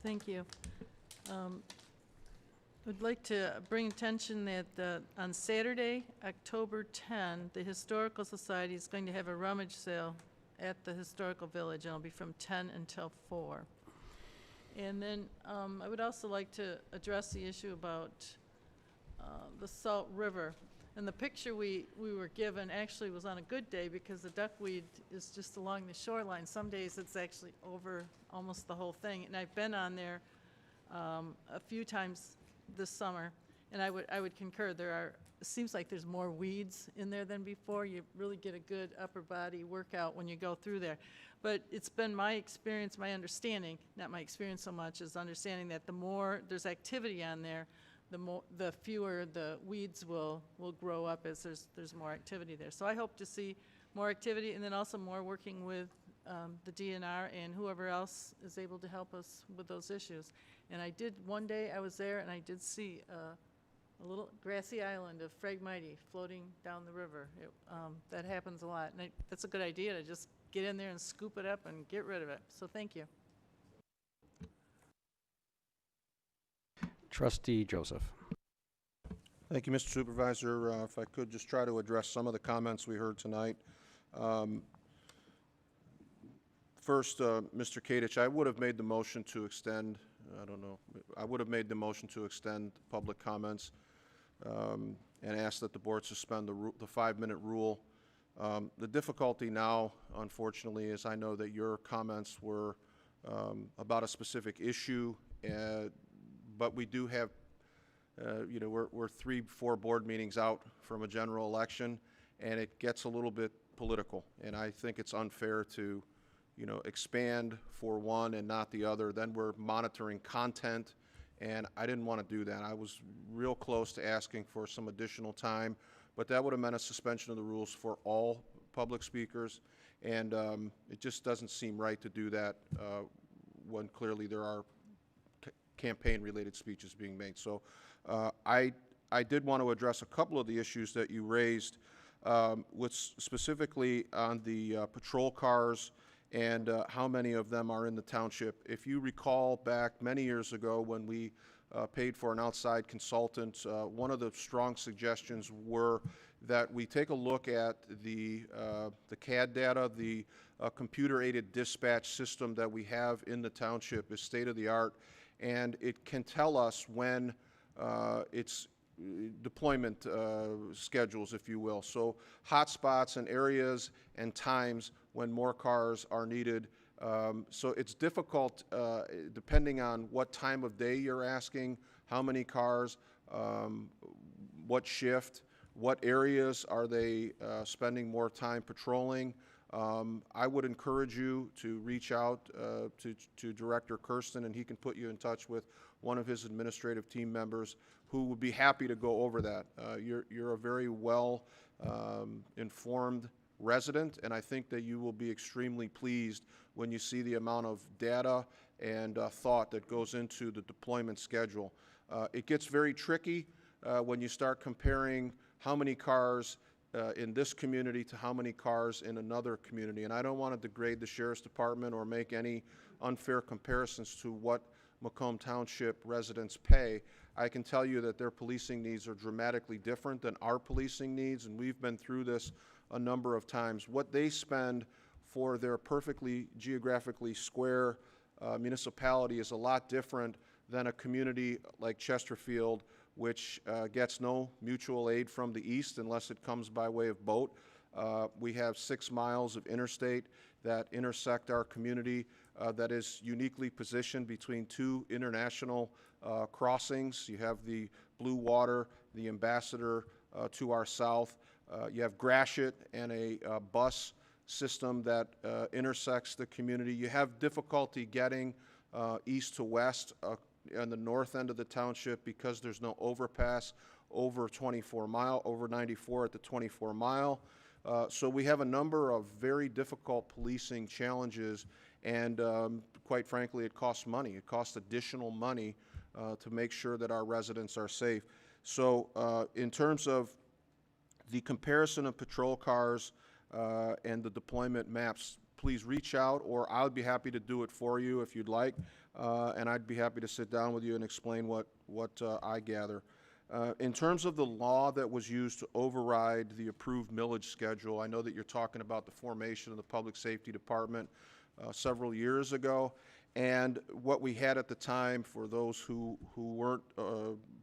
Thank you. I'd like to bring attention that on Saturday, October 10, the Historical Society is going to have a rummage sale at the Historical Village, and it'll be from 10 until 4. And then I would also like to address the issue about the Salt River. And the picture we were given actually was on a good day because the duckweed is just along the shoreline. Some days it's actually over almost the whole thing. And I've been on there a few times this summer, And I would concur, it seems like there's more weeds in there than before. You really get a good upper body workout when you go through there. But it's been my experience, my understanding, not my experience so much, is understanding that the more there's activity on there, the fewer the weeds will grow up as there's more activity there. So I hope to see more activity, and then also more working with the DNR and whoever else is able to help us with those issues. And one day I was there and I did see a little grassy island of Phragmite floating down the river. That happens a lot, and that's a good idea to just get in there and scoop it up and get rid of it. So thank you. Trustee Joseph. Thank you, Mr. Supervisor. If I could just try to address some of the comments we heard tonight. First, Mr. Kadich, I would have made the motion to extend, I would have made the motion to extend public comments and ask that the board suspend the 5-minute rule. The difficulty now, unfortunately, is I know that your comments were about a specific issue, but we do have, we're 3-4 board meetings out from a general election, and it gets a little bit political. And I think it's unfair to, expand for one and not the other. Then we're monitoring content, and I didn't want to do that. I was real close to asking for some additional time, but that would have meant a suspension of the rules for all public speakers, and it just doesn't seem right to do that when clearly there are campaign-related speeches being made. So I did want to address a couple of the issues that you raised, specifically on the patrol cars and how many of them are in the township. If you recall back many years ago when we paid for an outside consultant, one of the strong suggestions were that we take a look at the CAD data, the computer-aided dispatch system that we have in the township is state-of-the-art, and it can tell us when it's deployment schedules, if you will. So hot spots and areas and times when more cars are needed. So it's difficult, depending on what time of day you're asking, how many cars, what shift, what areas are they spending more time patrolling. I would encourage you to reach out to Director Kirsten, and he can put you in touch with one of his administrative team members who would be happy to go over that. You're a very well informed resident, and I think that you will be extremely pleased when you see the amount of data and thought that goes into the deployment schedule. It gets very tricky when you start comparing how many cars in this community to how many cars in another community. And I don't want to degrade the Sheriff's Department or make any unfair comparisons to what Macomb Township residents pay. I can tell you that their policing needs are dramatically different than our policing needs, and we've been through this a number of times. What they spend for their perfectly geographically square municipality is a lot different than a community like Chesterfield, which gets no mutual aid from the east unless it comes by way of boat. We have 6 miles of interstate that intersect our community that is uniquely positioned between 2 international crossings. You have the Blue Water, the Ambassador to our south. You have Gratiot and a bus system that intersects the community. You have difficulty getting east to west on the north end of the township because there's no overpass over 94 at the 24 mile. So we have a number of very difficult policing challenges, and quite frankly, it costs money. It costs additional money to make sure that our residents are safe. So in terms of the comparison of patrol cars and the deployment maps, please reach out, or I'll be happy to do it for you if you'd like, and I'd be happy to sit down with you and explain what I gather. In terms of the law that was used to override the approved millage schedule, I know that you're talking about the formation of the Public Safety Department several years ago, and what we had at the time, for those who weren't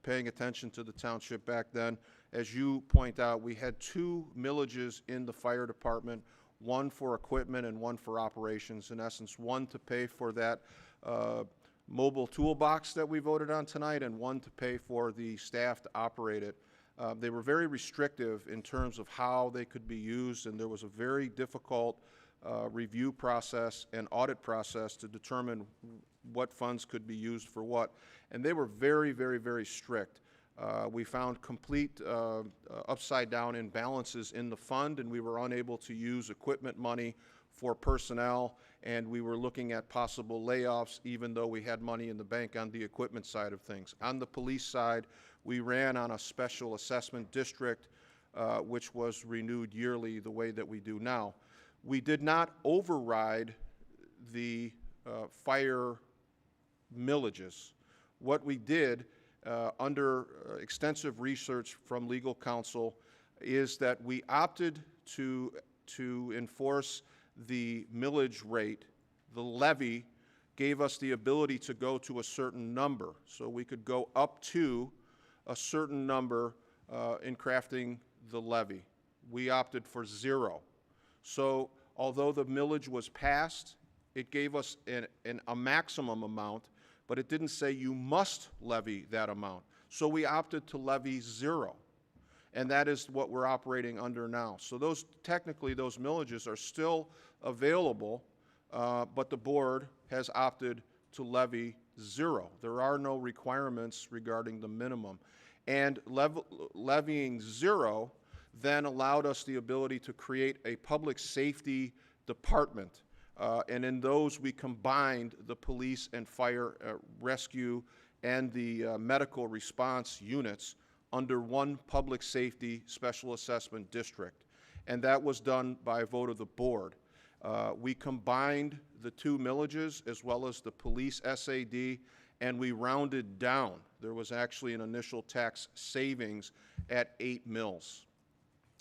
paying attention to the township back then, as you point out, we had 2 millages in the fire department, one for equipment and one for operations. In essence, one to pay for that mobile toolbox that we voted on tonight and one to pay for the staff to operate it. They were very restrictive in terms of how they could be used, and there was a very difficult review process and audit process to determine what funds could be used for what. And they were very, very, very strict. We found complete upside down imbalances in the fund, and we were unable to use equipment money for personnel, and we were looking at possible layoffs even though we had money in the bank on the equipment side of things. On the police side, we ran on a special assessment district which was renewed yearly the way that we do now. We did not override the fire millages. What we did under extensive research from legal counsel is that we opted to enforce the millage rate. The levy gave us the ability to go to a certain number. So we could go up to a certain number in crafting the levy. We opted for 0. So although the millage was passed, it gave us a maximum amount, but it didn't say you must levy that amount. So we opted to levy 0. And that is what we're operating under now. So those, technically, those millages are still available, but the board has opted to levy 0. There are no requirements regarding the minimum. And levying 0 then allowed us the ability to create a public safety department. And in those, we combined the police and fire rescue and the medical response units under one public safety special assessment district. And that was done by a vote of the board. We combined the 2 millages as well as the police SAD, and we rounded down. There was actually an initial tax savings at 8 mills.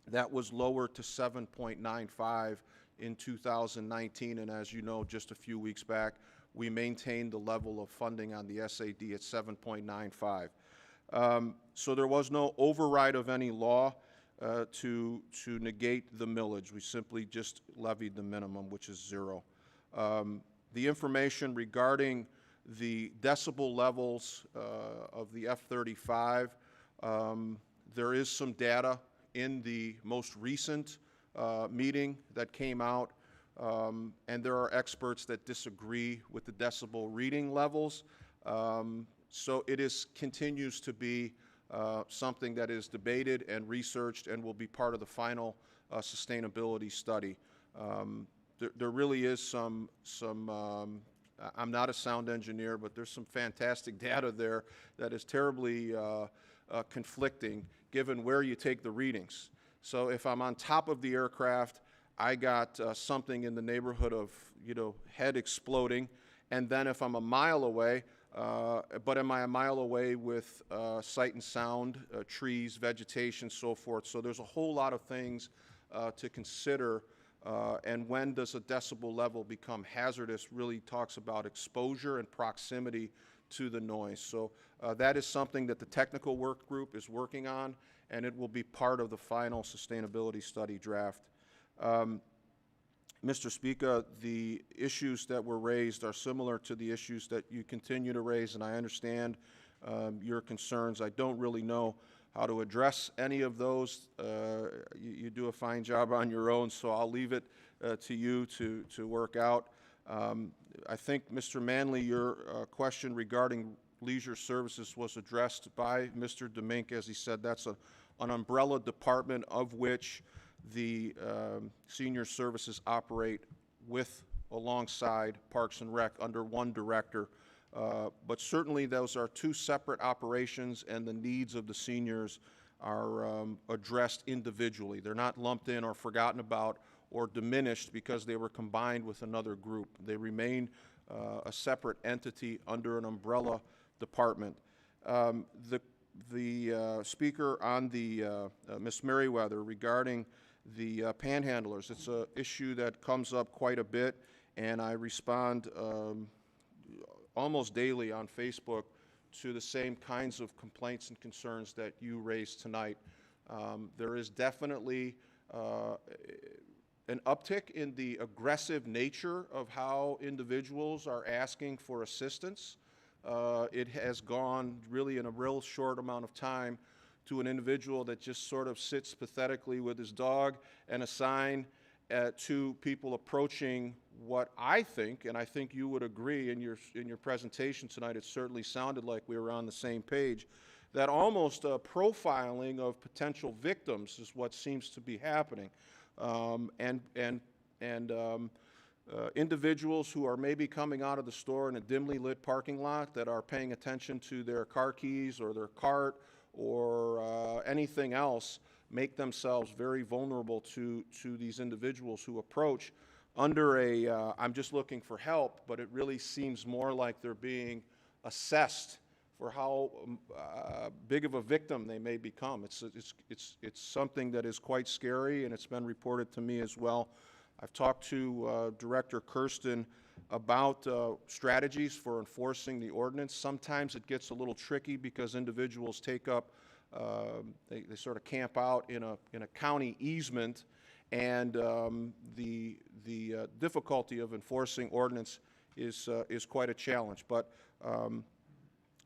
That was lowered to 7.95 in 2019, and as you know, just a few weeks back, we maintained the level of funding on the SAD at 7.95. So there was no override of any law to negate the millage. We simply just levied the minimum, which is 0. The information regarding the decibel levels of the F-35, there is some data in the most recent meeting that came out, and there are experts that disagree with the decibel reading levels. So it continues to be something that is debated and researched and will be part of the final sustainability study. There really is some I'm not a sound engineer, but there's some fantastic data there that is terribly conflicting given where you take the readings. So if I'm on top of the aircraft, I got something in the neighborhood of, head exploding, and then if I'm a mile away, but am I a mile away with sight and sound, trees, vegetation, so forth. So there's a whole lot of things to consider, and when does a decibel level become hazardous really talks about exposure and proximity to the noise. So that is something that the technical work group is working on, and it will be part of the final sustainability study draft. Mr. Speaker, the issues that were raised are similar to the issues that you continue to raise, and I understand your concerns. I don't really know how to address any of those. You do a fine job on your own, so I'll leave it to you to work out. I think, Mr. Manley, your question regarding leisure services was addressed by Mr. DeMink. As he said, that's an umbrella department of which the senior services operate alongside Parks and Rec under one director. But certainly those are 2 separate operations, and the needs of the seniors are addressed individually. They're not lumped in or forgotten about or diminished because they were combined with another group. They remain a separate entity under an umbrella department. The speaker on the Ms. Merriweather regarding the panhandlers, it's an issue that comes up quite a bit, and I respond almost daily on Facebook to the same kinds of complaints and concerns that you raised tonight. There is definitely an uptick in the aggressive nature of how individuals are asking for assistance. it has gone really in a real short amount of time to an individual that just sort of sits pathetically with his dog and a sign to people approaching what I think, and I think you would agree in your presentation tonight, it certainly sounded like we were on the same page, that almost a profiling of potential victims is what seems to be happening. Individuals who are maybe coming out of the store in a dimly lit parking lot that are paying attention to their car keys or their cart or anything else make themselves very vulnerable to these individuals who approach under a, I'm just looking for help, but it really seems more like they're being assessed for how big of a victim they may become. It's something that is quite scary, and it's been reported to me as well. I've talked to Director Kirsten about strategies for enforcing the ordinance. Sometimes it gets a little tricky because individuals take up, they sort of camp out in a county easement, and the difficulty of enforcing ordinance is quite a challenge. But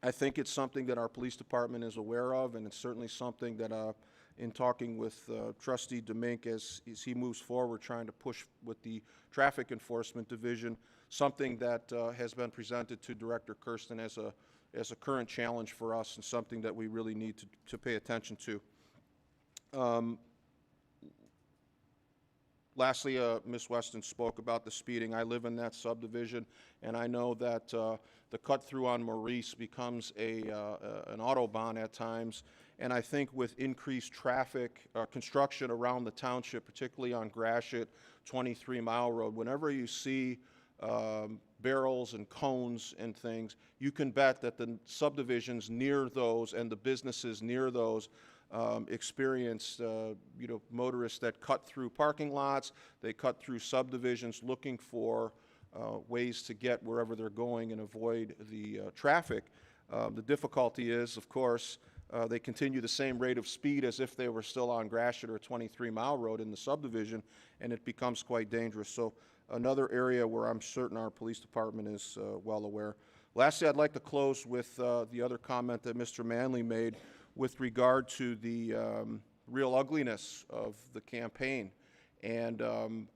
I think it's something that our police department is aware of, and it's certainly something that in talking with Trustee Demink as he moves forward trying to push with the Traffic Enforcement Division, something that has been presented to Director Kirsten as a current challenge for us and something that we really need to pay attention to. Lastly, Ms. Weston spoke about the speeding. I live in that subdivision, and I know that the cut-through on Maurice becomes an autobahn at times, and I think with increased traffic, construction around the township, particularly on Gratiot, 23 Mile Road, whenever you see barrels and cones and things, you can bet that the subdivisions near those and the businesses near those experienced motorists that cut through parking lots, they cut through subdivisions looking for ways to get wherever they're going and avoid the traffic. The difficulty is, of course, they continue the same rate of speed as if they were still on Gratiot or 23 Mile Road in the subdivision, and it becomes quite dangerous. So another area where I'm certain our police department is well aware. Lastly, I'd like to close with the other comment that Mr. Manley made with regard to the real ugliness of the campaign, and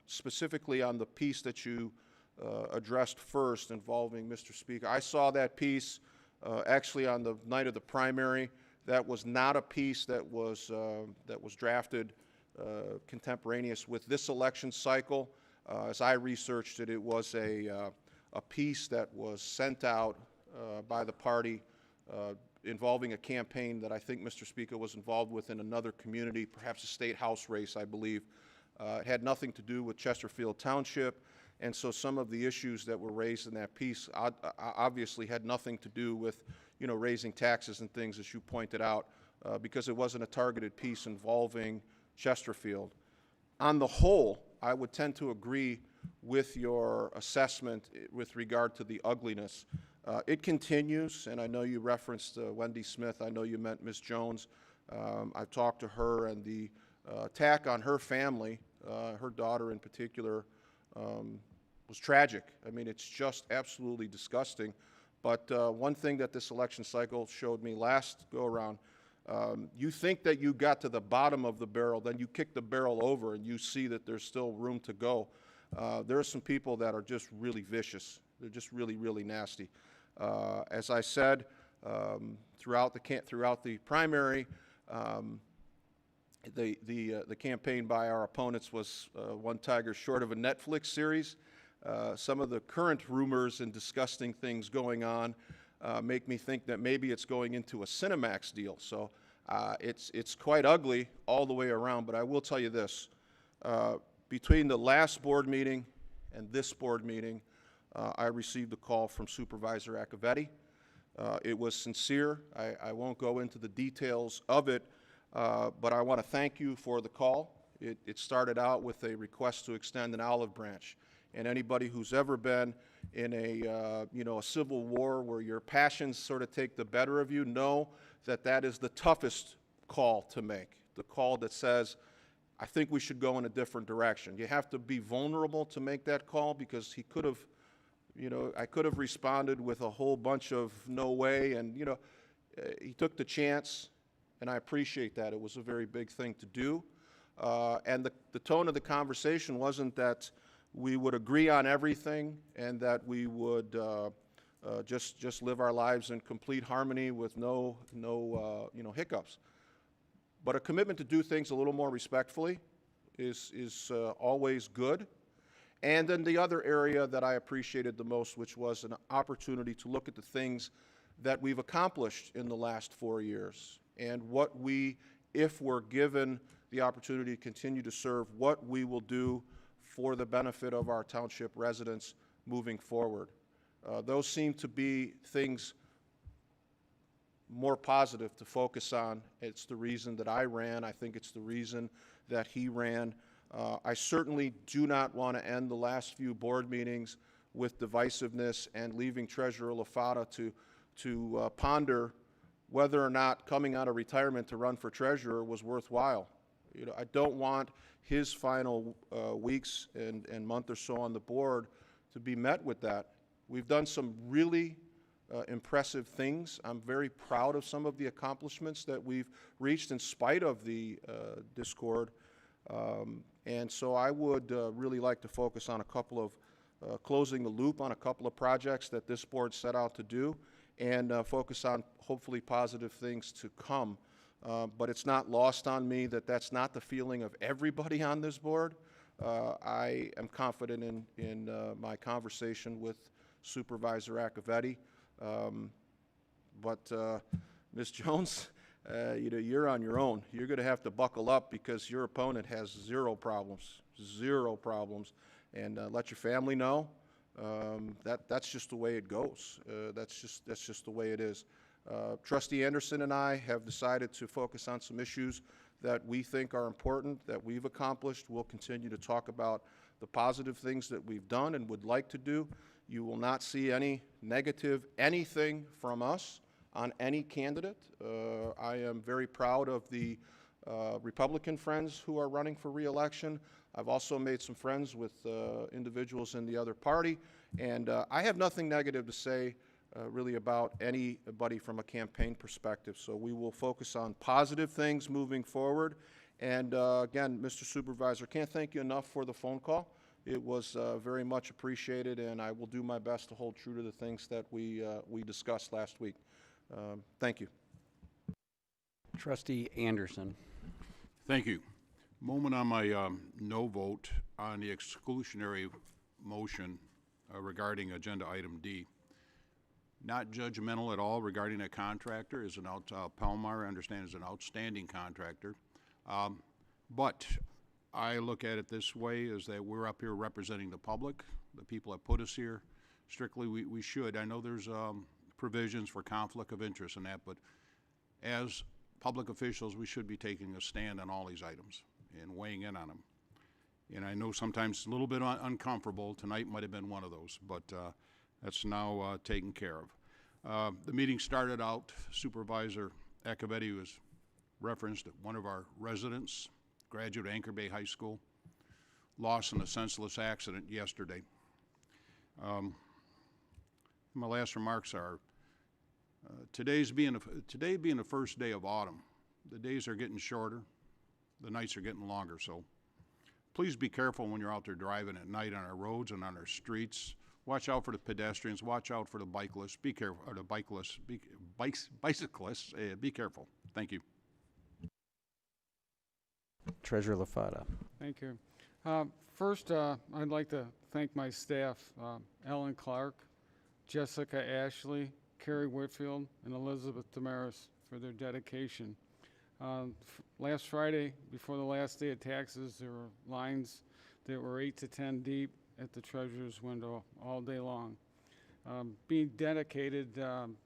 specifically on the piece that you addressed first involving Mr. Speaker. I saw that piece actually on the night of the primary. That was not a piece that was drafted contemporaneous with this election cycle. As I researched it, it was a piece that was sent out by the party involving a campaign that I think Mr. Speaker was involved with in another community, perhaps a state house race, I believe. It had nothing to do with Chesterfield Township, and so some of the issues that were raised in that piece obviously had nothing to do with, raising taxes and things, as you pointed out, because it wasn't a targeted piece involving Chesterfield. On the whole, I would tend to agree with your assessment with regard to the ugliness. It continues, and I know you referenced Wendy Smith. I know you meant Ms. Jones. I've talked to her, and the attack on her family, her daughter in particular, was tragic. I mean, it's just absolutely disgusting. But one thing that this election cycle showed me last go-around, you think that you got to the bottom of the barrel, then you kick the barrel over and you see that there's still room to go. There are some people that are just really vicious. They're just really, really nasty. As I said, throughout the primary, the campaign by our opponents was one tiger short of a Netflix series. Some of the current rumors and disgusting things going on make me think that maybe it's going into a Cinemax deal. So it's quite ugly all the way around, but I will tell you this. Between the last board meeting and this board meeting, I received a call from Supervisor Acciavatti. It was sincere. I won't go into the details of it, but I want to thank you for the call. It started out with a request to extend an olive branch. And anybody who's ever been in a civil war where your passions sort of take the better of you know that that is the toughest call to make, the call that says, I think we should go in a different direction. You have to be vulnerable to make that call because he could have You know, I could have responded with a whole bunch of no way, and, you know, he took the chance, and I appreciate that. It was a very big thing to do. And the tone of the conversation wasn't that we would agree on everything and that we would just live our lives in complete harmony with no you know, hiccups. But a commitment to do things a little more respectfully is always good. And then the other area that I appreciated the most, which was an opportunity to look at the things that we've accomplished in the last 4 years and what we, if we're given the opportunity to continue to serve, what we will do for the benefit of our township residents moving forward. Those seem to be things more positive to focus on. It's the reason that I ran. I think it's the reason that he ran. I certainly do not want to end the last few board meetings with divisiveness and leaving Treasurer Lafata to ponder whether or not coming out of retirement to run for treasurer was worthwhile. You know, I don't want his final weeks and month or so on the board to be met with that. We've done some really impressive things. I'm very proud of some of the accomplishments that we've reached in spite of the discord. And so I would really like to focus on a couple of closing the loop on a couple of projects that this board set out to do, and focus on hopefully positive things to come. But it's not lost on me that that's not the feeling of everybody on this board. I am confident in my conversation with Supervisor Acciavatti. But Ms. Jones, you know, you're on your own. You're going to have to buckle up because your opponent has zero problems, and let your family know. That's just the way it goes. That's just the way it is. Trustee Anderson and I have decided to focus on some issues that we think are important, that we've accomplished. We'll continue to talk about the positive things that we've done and would like to do. You will not see any negative anything from us on any candidate. I am very proud of the Republican friends who are running for re-election. I've also made some friends with individuals in the other party, and I have nothing negative to say really about anybody from a campaign perspective. So we will focus on positive things moving forward. And again, Mr. Supervisor, can't thank you enough for the phone call. It was very much appreciated, and I will do my best to hold true to the things that we discussed last week. Thank you. Trustee Anderson. Thank you. Moment on my no vote on the exclusionary motion regarding agenda item D. Not judgmental at all regarding a contractor. Pamar, I understand, is an outstanding contractor. But I look at it this way, is that we're up here representing the public, the people that put us here. Strictly, we should. I know there's provisions for conflict of interest in that, but as public officials, we should be taking a stand on all these items and weighing in on them. And I know sometimes it's a little bit uncomfortable. Tonight might have been one of those, but that's now taken care of. The meeting started out, Supervisor Acciavatti was referenced at one of our residents, graduate of Anchor Bay High School, lost in a senseless accident yesterday. My last remarks are, today being the first day of autumn, the days are getting shorter, the nights are getting longer, so please be careful when you're out there driving at night on our roads and on our streets. Watch out for the pedestrians, watch out for the bicyclists, be careful, or the bicyclists, be careful. Thank you. Treasurer Lafata. Thank you. First, I'd like to thank my staff, Ellen Clark, Jessica Ashley, Carrie Whitfield, and Elizabeth Damaris for their dedication. Last Friday, before the last day of taxes, there were lines that were 8 to 10 deep at the treasurer's window all day long. Being dedicated,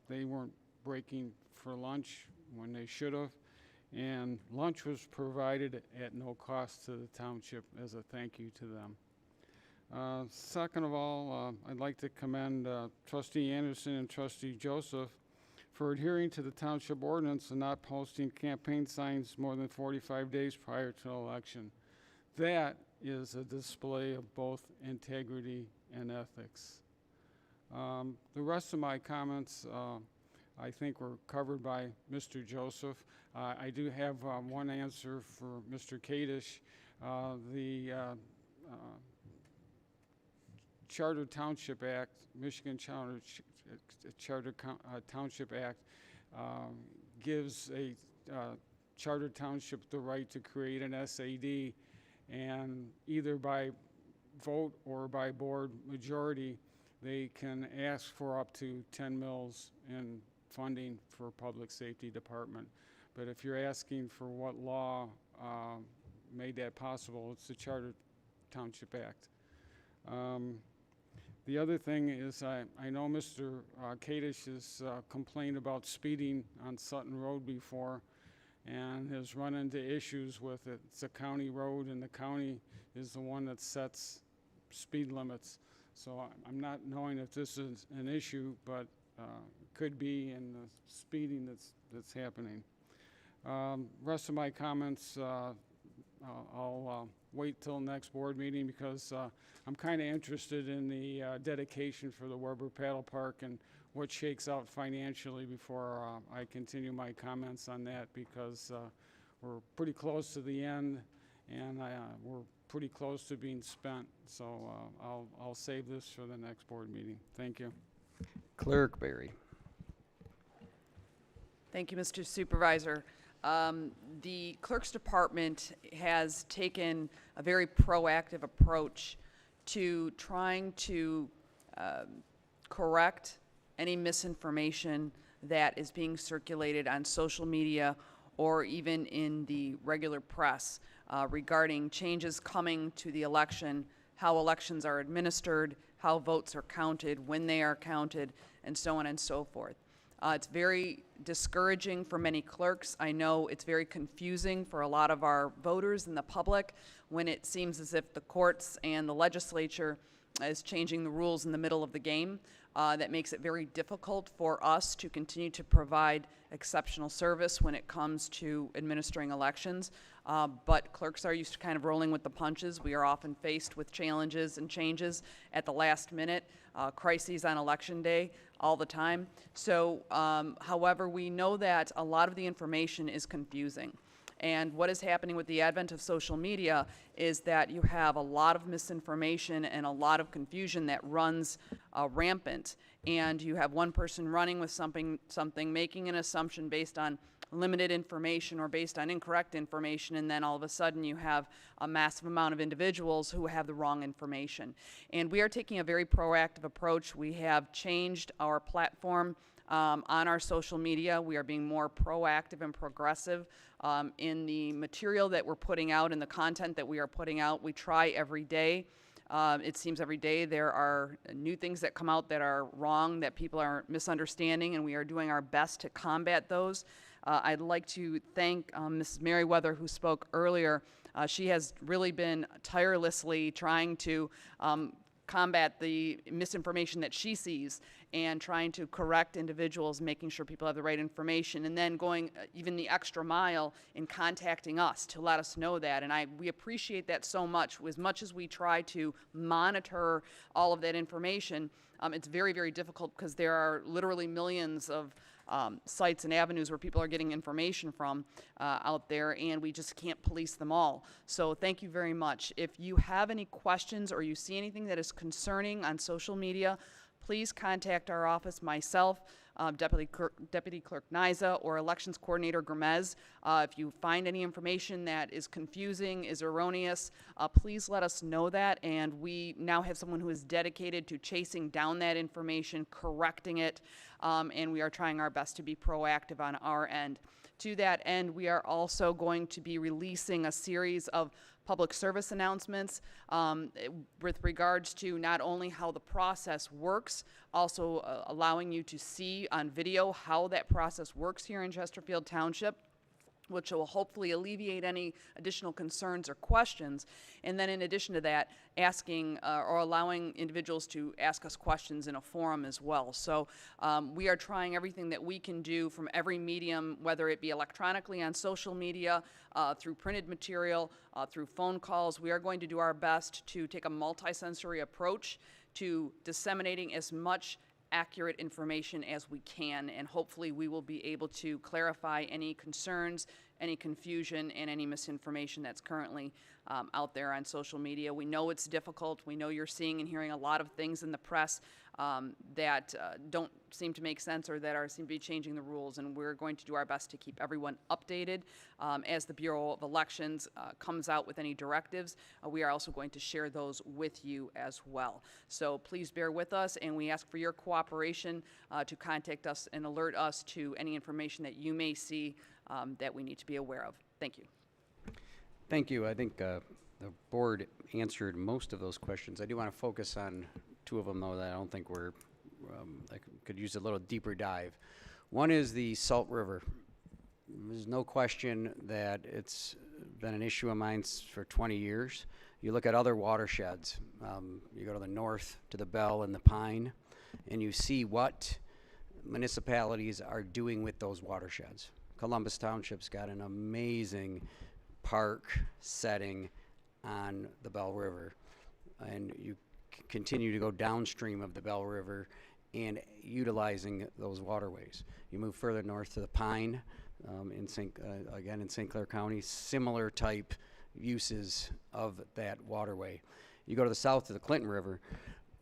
they weren't breaking for lunch when they should have, and lunch was provided at no cost to the township as a thank you to them. Second of all, I'd like to commend Trustee Anderson and Trustee Joseph for adhering to the township ordinance and not posting campaign signs more than 45 days prior to the election. That is a display of both integrity and ethics. The rest of my comments, I think were covered by Mr. Joseph. I do have one answer for Mr. Kadish. The Charter Township Act, Michigan Charter Township Act, gives a charter township the right to create an SAD, and either by vote or by board majority, they can ask for up to 10 mils in funding for public safety department. But if you're asking for what law made that possible, it's the Charter Township Act. The other thing is I know Mr. Kadish has complained about speeding on Sutton Road before and has run into issues with it. It's a county road, and the county is the one that sets speed limits. So I'm not knowing if this is an issue, but could be in the speeding that's happening. Rest of my comments, I'll wait till next board meeting because I'm kind of interested in the dedication for the Weber Paddle Park and what shakes out financially before I continue my comments on that, because we're pretty close to the end and we're pretty close to being spent. So I'll save this for the next board meeting. Thank you. Clerk Berry. Thank you, Mr. Supervisor. The Clerk's Department has taken a very proactive approach to trying to correct any misinformation that is being circulated on social media or even in the regular press regarding changes coming to the election, how elections are administered, how votes are counted, when they are counted, and so on and so forth. It's very discouraging for many clerks. I know it's very confusing for a lot of our voters and the public when it seems as if the courts and the legislature is changing the rules in the middle of the game. That makes it very difficult for us to continue to provide exceptional service when it comes to administering elections. But clerks are used to kind of rolling with the punches. We are often faced with challenges and changes at the last minute, crises on election day all the time. So, however, we know that a lot of the information is confusing. And what is happening with the advent of social media is that you have a lot of misinformation and a lot of confusion that runs rampant. And you have one person running with something, making an assumption based on limited information or based on incorrect information, and then all of a sudden you have a massive amount of individuals who have the wrong information. And we are taking a very proactive approach. We have changed our platform on our social media. We are being more proactive and progressive in the material that we're putting out and the content that we are putting out. We try every day. It seems every day there are new things that come out that are wrong, that people are misunderstanding, and we are doing our best to combat those. I'd like to thank Mrs. Merriweather, who spoke earlier. She has really been tirelessly trying to combat the misinformation that she sees and trying to correct individuals, making sure people have the right information, and then going even the extra mile in contacting us to let us know that. And we appreciate that so much. As much as we try to monitor all of that information, it's very, very difficult because there are literally millions of sites and avenues where people are getting information from out there, and we just can't police them all. So thank you very much. If you have any questions or you see anything that is concerning on social media, please contact our office, myself, Deputy Clerk Niza, or Elections Coordinator Gomez. If you find any information that is confusing, is erroneous, please let us know that, and we now have someone who is dedicated to chasing down that information, correcting it, and we are trying our best to be proactive on our end. To that end, we are also going to be releasing a series of public service announcements with regards to not only how the process works, also allowing you to see on video how that process works here in Chesterfield Township, which will hopefully alleviate any additional concerns or questions. And then in addition to that, asking or allowing individuals to ask us questions in a forum as well. So we are trying everything that we can do from every medium, whether it be electronically on social media, through printed material, through phone calls. We are going to do our best to take a multi-sensory approach to disseminating as much accurate information as we can, and hopefully we will be able to clarify any concerns, any confusion, and any misinformation that's currently out there on social media. We know it's difficult. We know you're seeing and hearing a lot of things in the press that don't seem to make sense or that seem to be changing the rules, and we're going to do our best to keep everyone updated. As the Bureau of Elections comes out with any directives, we are also going to share those with you as well. So please bear with us, and we ask for your cooperation to contact us and alert us to any information that you may see that we need to be aware of. Thank you. Thank you. I think the board answered most of those questions. I do want to focus on two of them, though, that I don't think I could use a little deeper dive. One is the Salt River. There's no question that it's been an issue of mine for 20 years. You look at other watersheds. You go to the north, to the Bell and the Pine, and you see what municipalities are doing with those watersheds. Columbus Township's got an amazing park setting on the Bell River, and you continue to go downstream of the Bell River and utilizing those waterways. You move further north to the Pine, in St. Clair County, similar type uses of that waterway. You go to the south to the Clinton River,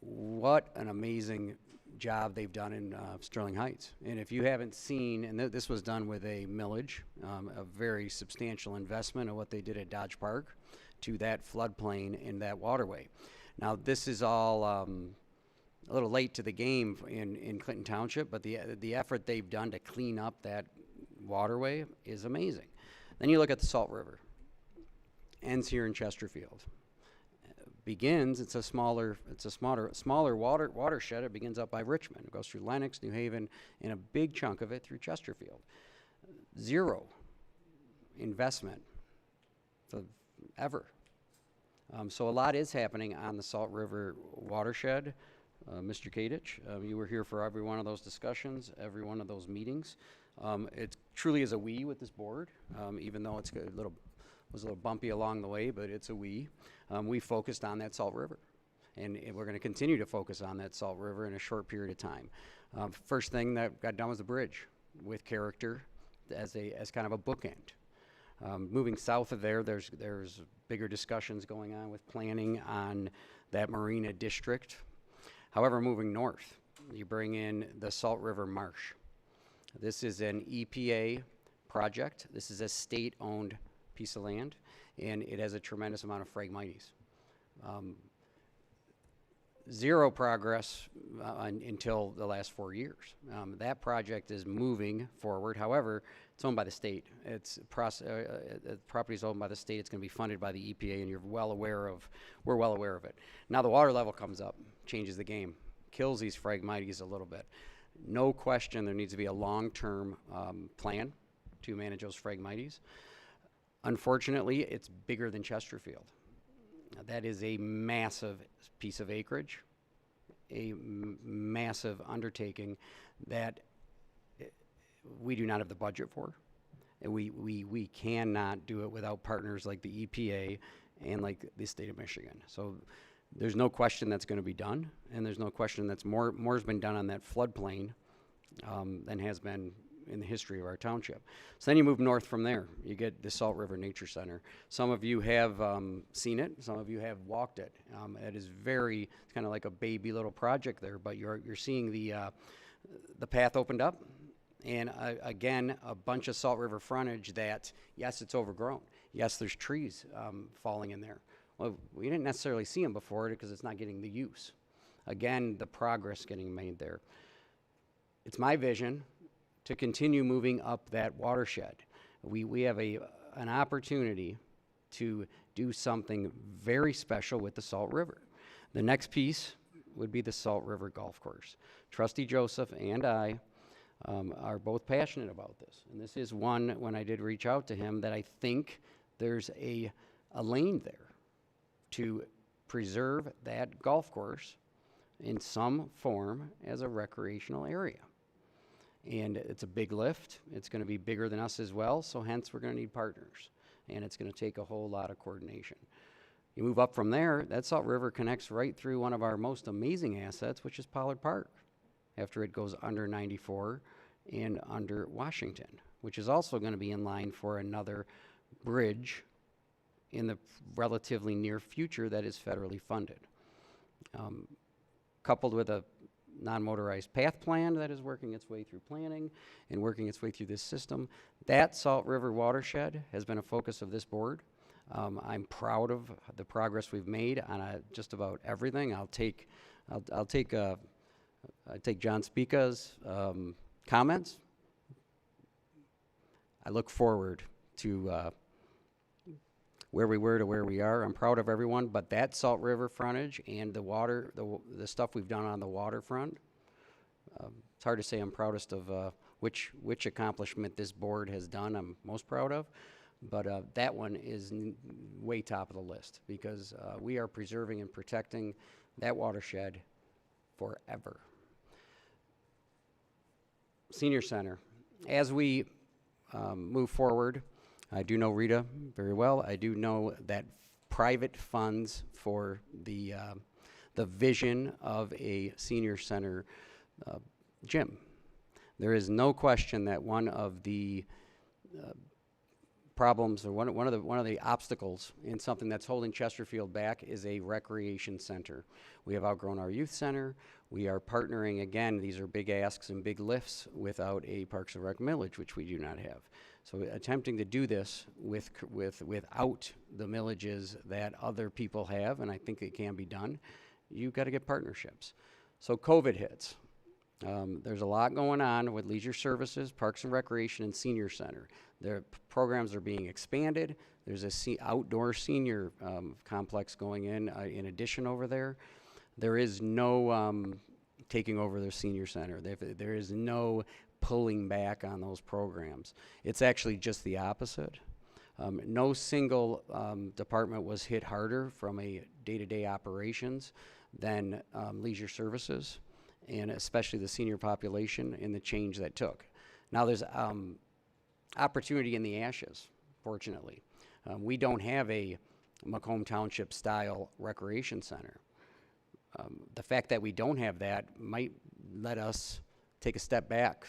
what an amazing job they've done in Sterling Heights. And if you haven't seen, and this was done with a millage, a very substantial investment of what they did at Dodge Park to that floodplain in that waterway. Now, this is all a little late to the game in Clinton Township, but the effort they've done to clean up that waterway is amazing. Then you look at the Salt River. Ends here in Chesterfield. Begins, it's a smaller watershed. It begins up by Richmond. It goes through Lenox, New Haven, and a big chunk of it through Chesterfield. Zero investment ever. So a lot is happening on the Salt River watershed. Mr. Kadich, you were here for every one of those discussions, every one of those meetings. It truly is a we with this board, even though it's was a little bumpy along the way, but it's a we. We focused on that Salt River, and we're going to continue to focus on that Salt River in a short period of time. First thing that got done was the bridge with character as kind of a bookend. Moving south of there's bigger discussions going on with planning on that marina district. However, moving north, you bring in the Salt River Marsh. This is an EPA project. This is a state-owned piece of land, and it has a tremendous amount of phragmites. Zero progress until the last 4 years. That project is moving forward. However, it's owned by the state. The property is owned by the state. It's going to be funded by the EPA, and we're well aware of it. Now the water level comes up, changes the game, kills these phragmites a little bit. No question there needs to be a long-term plan to manage those phragmites. Unfortunately, it's bigger than Chesterfield. That is a massive piece of acreage, a massive undertaking that we do not have the budget for. And we cannot do it without partners like the EPA and like the state of Michigan. So there's no question that's going to be done, and there's no question that's more's been done on that floodplain than has been in the history of our township. So then you move north from there. You get the Salt River Nature Center. Some of you have seen it. Some of you have walked it. It is it's kind of like a baby little project there, but you're seeing the path opened up. And again, a bunch of Salt River frontage that, yes, it's overgrown. Yes, there's trees falling in there. Well, we didn't necessarily see them before because it's not getting the use. Again, the progress getting made there. It's my vision to continue moving up that watershed. We have an opportunity to do something very special with the Salt River. The next piece would be the Salt River Golf Course. Trustee Joseph and I are both passionate about this. And this is one, when I did reach out to him, that I think there's a lane there to preserve that golf course in some form as a recreational area. And it's a big lift. It's going to be bigger than us as well, so hence we're going to need partners. And it's going to take a whole lot of coordination. You move up from there, that Salt River connects right through one of our most amazing assets, which is Pollard Park, after it goes under 94 and under Washington, which is also going to be in line for another bridge in the relatively near future that is federally funded. Coupled with a non-motorized path plan that is working its way through planning and working its way through this system. That Salt River watershed has been a focus of this board. I'm proud of the progress we've made on just about everything. I'll take John Spica's comments. I look forward to where we were to where we are. I'm proud of everyone, but that Salt River frontage and the water, the stuff we've done on the waterfront, it's hard to say I'm proudest of which accomplishment this board has done I'm most proud of, but that one is way top of the list because we are preserving and protecting that watershed forever. Senior Center. As we move forward, I do know Rita very well. I do know that private funds for the vision of a senior center gym. There is no question that one of the problems or one of the obstacles in something that's holding Chesterfield back is a recreation center. We have outgrown our youth center. We are partnering, again, these are big asks and big lifts without a Parks and Rec millage, which we do not have. So attempting to do this without the millages that other people have, and I think it can be done, you've got to get partnerships. So COVID hits. There's a lot going on with leisure services, parks and recreation, and senior center. Their programs are being expanded. There's a outdoor senior complex going in addition over there. There is no taking over the senior center. There is no pulling back on those programs. It's actually just the opposite. No single department was hit harder from a day-to-day operations than leisure services, and especially the senior population and the change that took. Now there's opportunity in the ashes, fortunately. We don't have a Macomb Township style recreation center. The fact that we don't have that might let us take a step back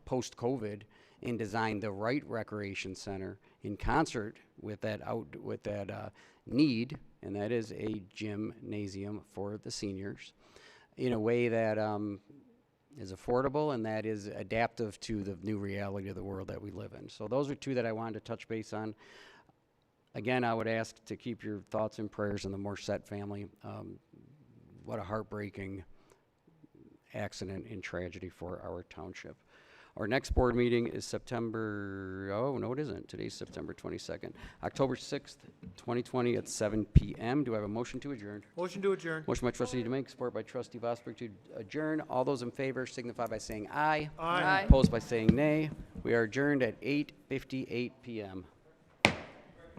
post-COVID and design the right recreation center in concert with that need, and that is a gymnasium for the seniors in a way that is affordable and that is adaptive to the new reality of the world that we live in. So those are two that I wanted to touch base on. Again, I would ask to keep your thoughts and prayers on the Morset family. What a heartbreaking accident and tragedy for our township. Our next board meeting is September, oh, no, it isn't. Today's September 22nd. October 6th, 2020 at 7 p.m. Do I have a motion to adjourn? Motion to adjourn. Motion by trustee Demink, support by trustee Vosberg to adjourn. All those in favor signify by saying aye. Aye. Opposed by saying nay. We are adjourned at 8:58 p.m.